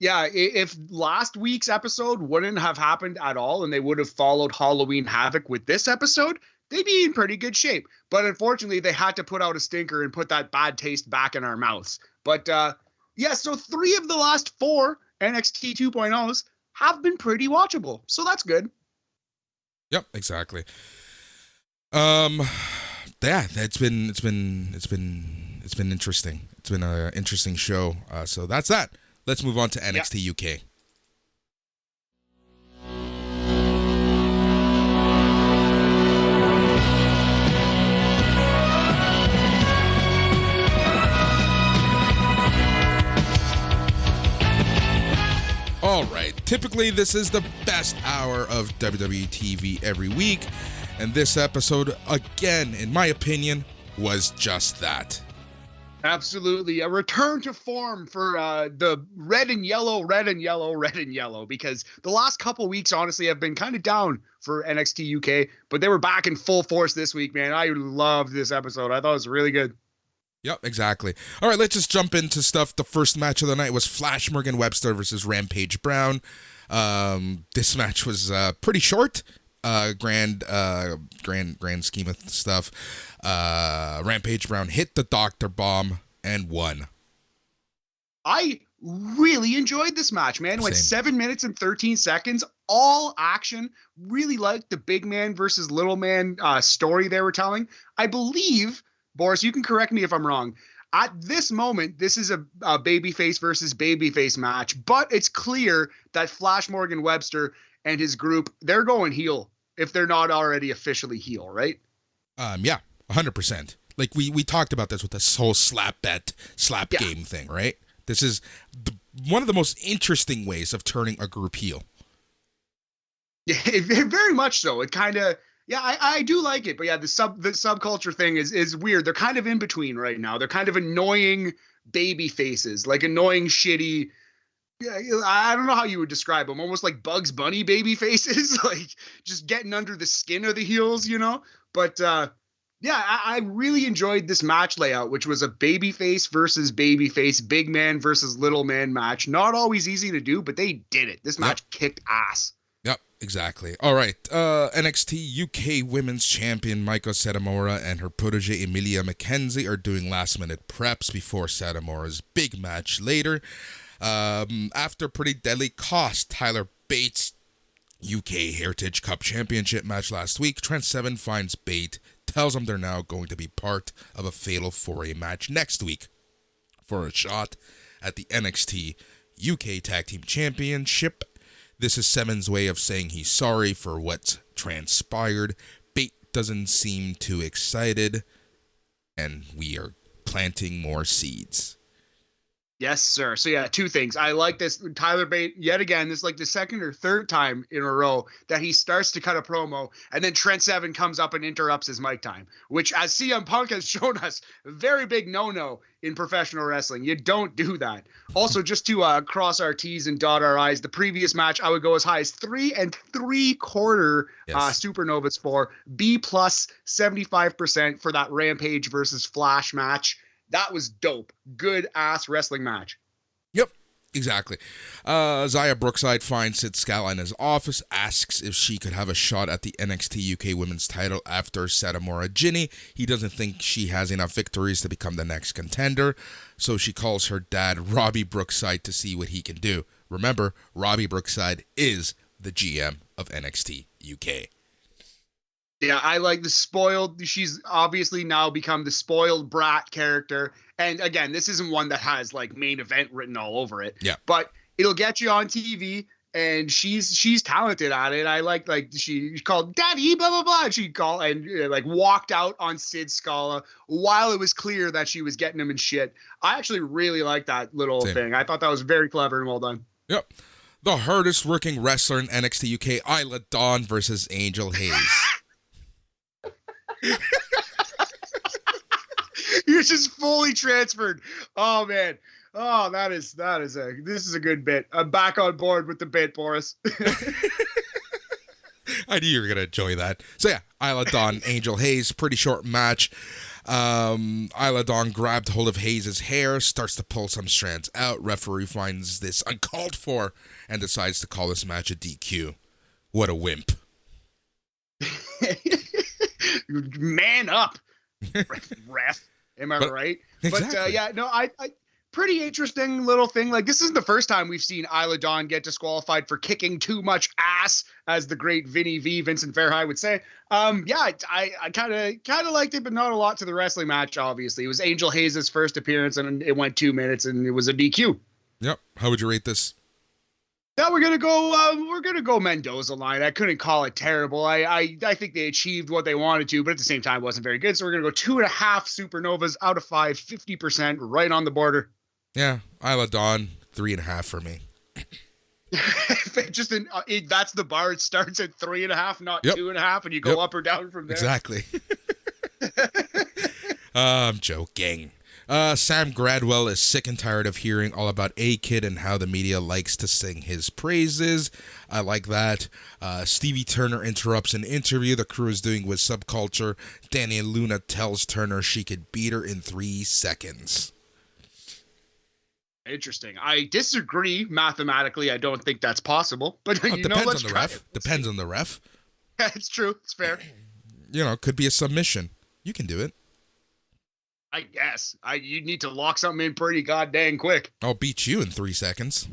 if last week's episode wouldn't have happened at all and they would have followed Halloween Havoc with this episode, they'd be in pretty good shape. But unfortunately, they had to put out a stinker and put that bad taste back in our mouths. But so 3 of the last 4 NXT 2.0s have been pretty watchable. So that's good. Yep, exactly. It's been interesting. It's been an interesting show. So that's that. Let's move on to NXT UK. All right, typically this is the best hour of WWE TV every week, and this episode, again, in my opinion, was just that. Absolutely. A return to form for the red and yellow, because the last couple weeks, honestly, have been kind of down for NXT UK, but they were back in full force this week, man. I loved this episode. I thought it was really good. Yep, exactly. All right, let's just jump into stuff. The first match of the night was Flash Morgan Webster versus Rampage Brown. This match was pretty short. Grand scheme of stuff. Rampage Brown hit the Doctor Bomb and won. I really enjoyed this match, man. It went 7 minutes and 13 seconds. All action. Really liked the big man versus little man story they were telling. I believe, Boris, you can correct me if I'm wrong. At this moment, this is a babyface versus babyface match, but it's clear that Flash Morgan Webster and his group, they're going heel if they're not already officially heel, right? Yeah, 100%. Like we talked about this with this whole slap game thing, right? This is one of the most interesting ways of turning a group heel. Yeah, very much so. It kind of, yeah, I do like it, but yeah, the subculture thing is weird. They're kind of in between right now. They're kind of annoying baby faces, like annoying, shitty. Yeah, I don't know how you would describe them. Almost like Bugs Bunny baby faces, like just getting under the skin of the heels, you know. But yeah, I really enjoyed this match layout, which was a babyface versus babyface, big man versus little man match. Not always easy to do, but they did it. This match kicked ass. Yep, exactly. All right. NXT UK Women's Champion Meiko Satomura and her protege Emilia McKenzie are doing last-minute preps before Satomura's big match later. After pretty deadly cost Tyler Bates' UK Heritage Cup Championship match last week, Trent Seven finds bait, tells them they're now going to be part of a fatal four-way match next week for a shot at the NXT UK Tag Team Championship. This is Seven's way of saying he's sorry for what's transpired. Bate doesn't seem too excited, and we are planting more seeds. Yes, sir. So yeah, two things. I like this. Tyler Bate, yet again, this is like the second or third time in a row that he starts to cut a promo, and then Trent Seven comes up and interrupts his mic time, which, as CM Punk has shown us, a very big no-no in professional wrestling. You don't do that. Also, just to cross our T's and dot our I's, the previous match, I would go as high as 3 3/4 supernovas for B plus 75% for that Rampage versus Flash match. That was dope. Good ass wrestling match. Yep, exactly. Zaya Brookside finds Sid Scala in his office, asks if she could have a shot at the NXT UK Women's title after Satomura Jinny. He doesn't think she has enough victories to become the next contender, so she calls her dad, Robbie Brookside, to see what he can do. Remember, Robbie Brookside is the GM of NXT UK. Yeah, I like the spoiled. She's obviously now become the spoiled brat character. And again, this isn't one that has like main event written all over it. Yeah. But it'll get you on TV, and she's talented at it. I like she called Daddy, blah blah blah. She called and like walked out on Sid Scala while it was clear that she was getting him in shit. I actually really like that little thing. I thought that was very clever and well done. Yep. The hardest working wrestler in NXT UK, Isla Dawn versus Angel Hayes. You're just fully transferred. Oh man. Oh, this is a good bit. I'm back on board with the bit, Boris. I knew you were gonna enjoy that. So yeah, Isla Dawn, Angel Hayes, pretty short match. Isla Dawn grabbed hold of Hayes' hair, starts to pull some strands out. Referee finds this uncalled for and decides to call this match a DQ. What a wimp. Man up, ref. Am I right? Exactly. But yeah, no, I pretty interesting little thing. Like, this isn't the first time we've seen Isla Dawn get disqualified for kicking too much ass, as the great Vinny V, Vincent Fairhigh, would say. Yeah, I kind of liked it, but not a lot to the wrestling match. Obviously, it was Angel Hayes' first appearance, and it went 2 minutes, and it was a DQ. Yep. How would you rate this? Now we're gonna go Mendoza line. I couldn't call it terrible. I think they achieved what they wanted to, but at the same time, it wasn't very good. So we're gonna go 2.5 supernovas out of 5, 50%, right on the border. Yeah, Isla Dawn, 3.5 for me. Just that's the bar. It starts at 3.5, not 2.5, and you go up or down from there. Exactly. I'm joking. Sam Gradwell is sick and tired of hearing all about A-Kid and how the media likes to sing his praises. I like that. Stevie Turner interrupts an interview the crew is doing with Subculture. Danny Luna tells Turner she could beat her in 3 seconds. Interesting. I disagree mathematically. I don't think that's possible. But well, depends on the ref. Depends on the ref. Yeah, it's true. It's fair. You know, it could be a submission. You can do it. I guess. You need to lock something in pretty goddamn quick. I'll beat you in 3 seconds.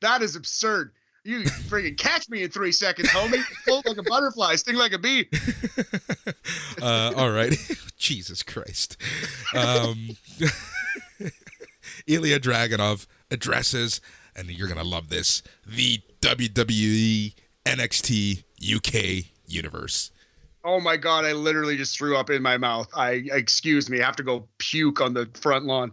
that is absurd. You freaking catch me in 3 seconds, homie. Float like a butterfly, sting like a bee. All right. Jesus Christ. Ilya Dragunov addresses, and you're going to love this, the WWE NXT UK universe. Oh my God, I literally just threw up in my mouth. Excuse me, I have to go puke on the front lawn.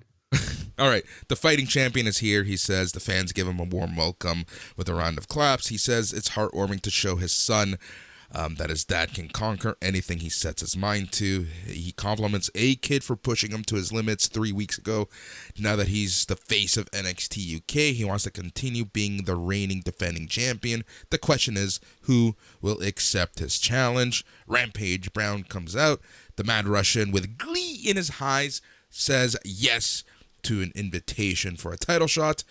All right, the fighting champion is here. He says the fans give him a warm welcome with a round of claps. He says it's heartwarming to show his son that his dad can conquer anything he sets his mind to. He compliments A Kid for pushing him to his limits 3 weeks ago. Now that he's the face of NXT UK, he wants to continue being the reigning defending champion. The question is, who will accept his challenge? Rampage Brown comes out. The Mad Russian, with glee in his eyes, says yes to an invitation for a title shot.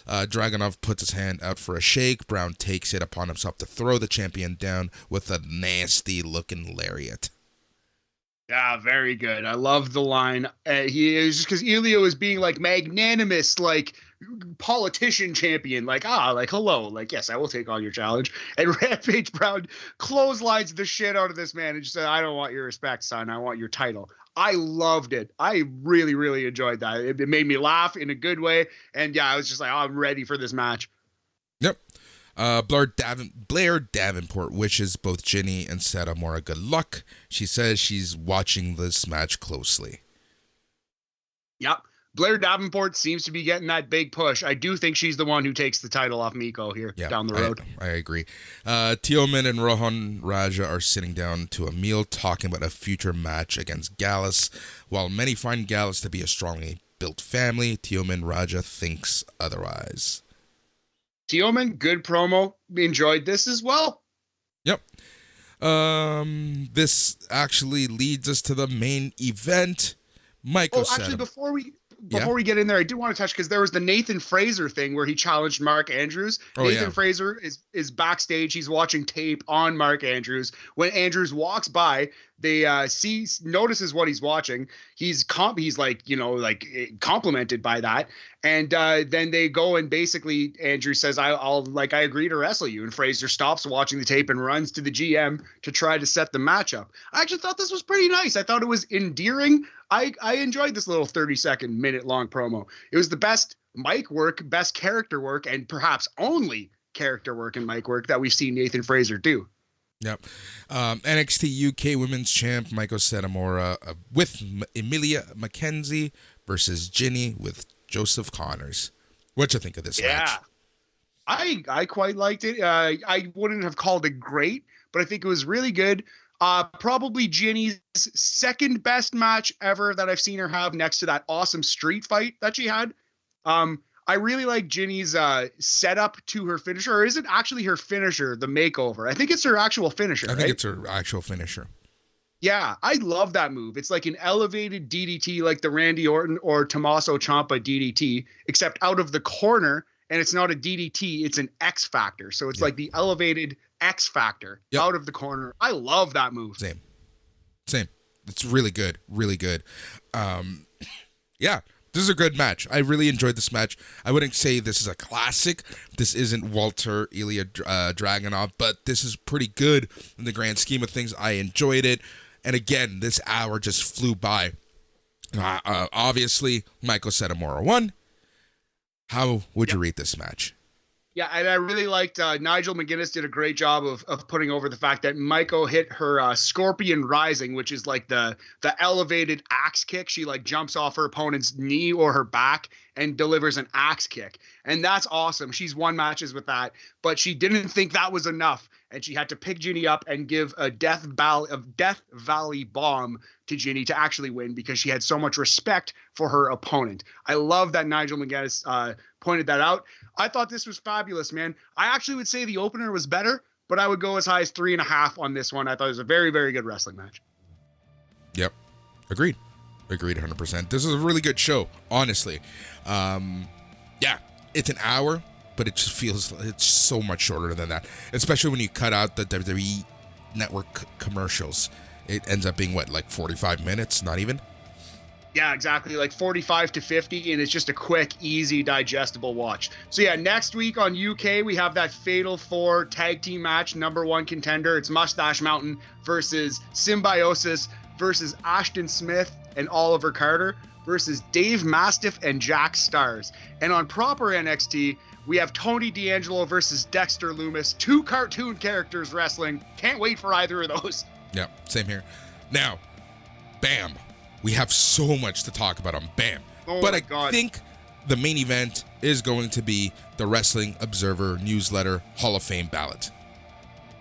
Dragunov puts his hand out for a shake. Brown takes it upon himself to throw the champion down with a nasty looking lariat. Yeah, very good. I love the line. He is just because Elio is being like magnanimous, like politician champion, like hello, like yes, I will take on your challenge. And Rampage Brown clotheslines the shit out of this man and just said, I don't want your respect, son. I want your title. I loved it. I really, really enjoyed that. It made me laugh in a good way. And yeah, I was just like, oh, I'm ready for this match. Yep. Blair Davenport wishes both Jinny and Satomura good luck. She says she's watching this match closely. Yep. Blair Davenport seems to be getting that big push. I do think she's the one who takes the title off Meiko here down the road. I agree. Teoman and Rohan Raja are sitting down to a meal talking about a future match against Gallus. While many find Gallus to be a strongly built family, Teoman Raja thinks otherwise. Teoman, good promo. Enjoyed this as well. Yep. This actually leads us to the main event. Meiko actually, before we get in there, I do want to touch because there was the Nathan Fraser thing where he challenged Mark Andrews. Nathan Fraser is backstage. He's watching tape on Mark Andrews. When Andrews walks by, they notices what he's watching. He's complimented by that. And then they go and basically Andrew says, I agree to wrestle you. And Fraser stops watching the tape and runs to the GM to try to set the matchup. I actually thought this was pretty nice. I thought it was endearing. I enjoyed this little 30-second, minute-long promo. It was the best mic work, best character work, and perhaps only character work and mic work that we've seen Nathan Fraser do. Yep. NXT UK Women's Champ Meiko Satomura with Emilia McKenzie versus Jinny with Joseph Connors. What you think of this match? I quite liked it. I wouldn't have called it great, but I think it was really good. Probably Jinny's second best match ever that I've seen her have, next to that awesome street fight that she had. I really like Jinny's setup to her finisher. Or is it actually her finisher, the Makeover? I think it's her actual finisher. I think it's her actual finisher. Yeah, I love that move. It's like an elevated DDT, like the Randy Orton or Tommaso Ciampa DDT, except out of the corner. And it's not a DDT, it's an X Factor. So it's like the elevated X Factor out of the corner. I love that move. Same. It's really good. Really good. Yeah, this is a good match. I really enjoyed this match. I wouldn't say this is a classic. This isn't Walter Ilya Dragunov, but this is pretty good in the grand scheme of things. I enjoyed it. And again, this hour just flew by. Obviously, Meiko Satomura won. How would you rate this match? Yeah, and I really liked Nigel McGuinness did a great job of putting over the fact that Meiko hit her Scorpion Rising, which is like the elevated axe kick. She like jumps off her opponent's knee or her back and delivers an axe kick. And that's awesome. She's won matches with that, but she didn't think that was enough. And she had to pick Jinny up and give a Death Valley bomb to Jinny to actually win because she had so much respect for her opponent. I love that Nigel McGuinness pointed that out. I thought this was fabulous, man. I actually would say the opener was better, but I would go as high as 3.5 on this one. I thought it was a very, very good wrestling match. Yep. Agreed 100%. This is a really good show, honestly. Yeah, it's an hour, but it just feels it's so much shorter than that, especially when you cut out the WWE Network commercials. It ends up being, like 45 minutes? Not even? Yeah, exactly. Like 45 to 50, and it's just a quick, easy, digestible watch. So yeah, next week on UK, we have that Fatal 4 tag team match, number 1 contender. It's Mustache Mountain versus Symbiosis versus Ashton Smith and Oliver Carter versus Dave Mastiff and Jack Stars. And on proper NXT, we have Tony D'Angelo versus Dexter Lumis, 2 cartoon characters wrestling. Can't wait for either of those. Yeah, same here. Now, bam. We have so much to talk about on BAM. Oh but my God. think the main event is going to be the Wrestling Observer Newsletter Hall of Fame ballot.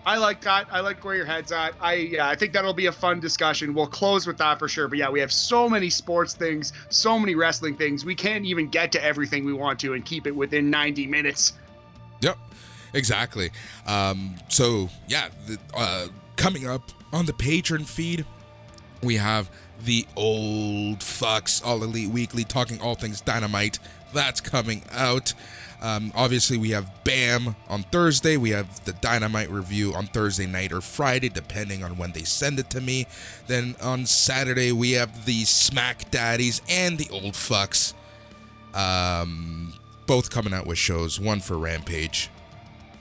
I like that. I like where your head's at. I think that'll be a fun discussion. We'll close with that for sure. But yeah, we have so many sports things, so many wrestling things. We can't even get to everything we want to and keep it within 90 minutes. Yep, exactly. So yeah, coming up on the Patreon feed, we have the Old Fucks All Elite Weekly, talking all things Dynamite. That's coming out. Obviously, we have BAM on Thursday. We have the Dynamite review on Thursday night or Friday, depending on when they send it to me. Then on Saturday, we have the Smack Daddies and the Old Fucks. Both coming out with shows. One for Rampage,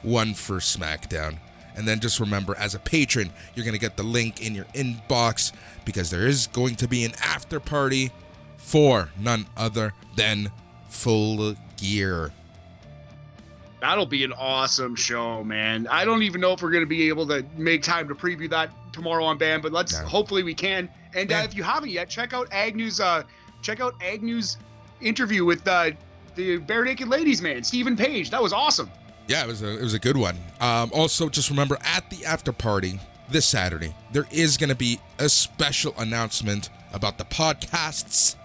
one for SmackDown. And then just remember, as a patron, you're going to get the link in your inbox because there is going to be an after party for none other than Full Gear. That'll be an awesome show, man. I don't even know if we're going to be able to make time to preview that tomorrow on BAM, but hopefully we can. And if you haven't yet, check out Agnew's interview with the Bare Naked Ladies man, Stephen Page. That was awesome. Yeah, it was a good one. Also, just remember, at the after party this Saturday, there is going to be a special announcement about the podcasts,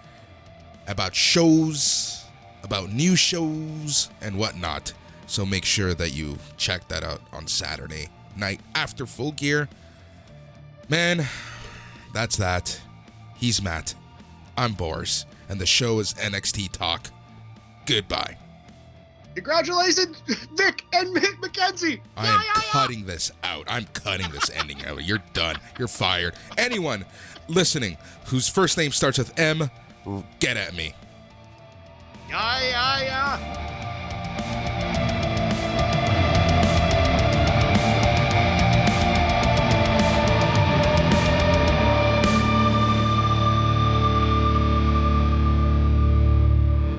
about shows, about new shows, and whatnot. So make sure that you check that out on Saturday night after Full Gear. Man, that's that. He's Matt. I'm Boris. And the show is NXT Talk. Goodbye. Congratulations, Vic and Mackenzie. I am cutting this out. I'm cutting this ending out. You're done. You're fired. Anyone listening whose first name starts with M, get at me. Yeah.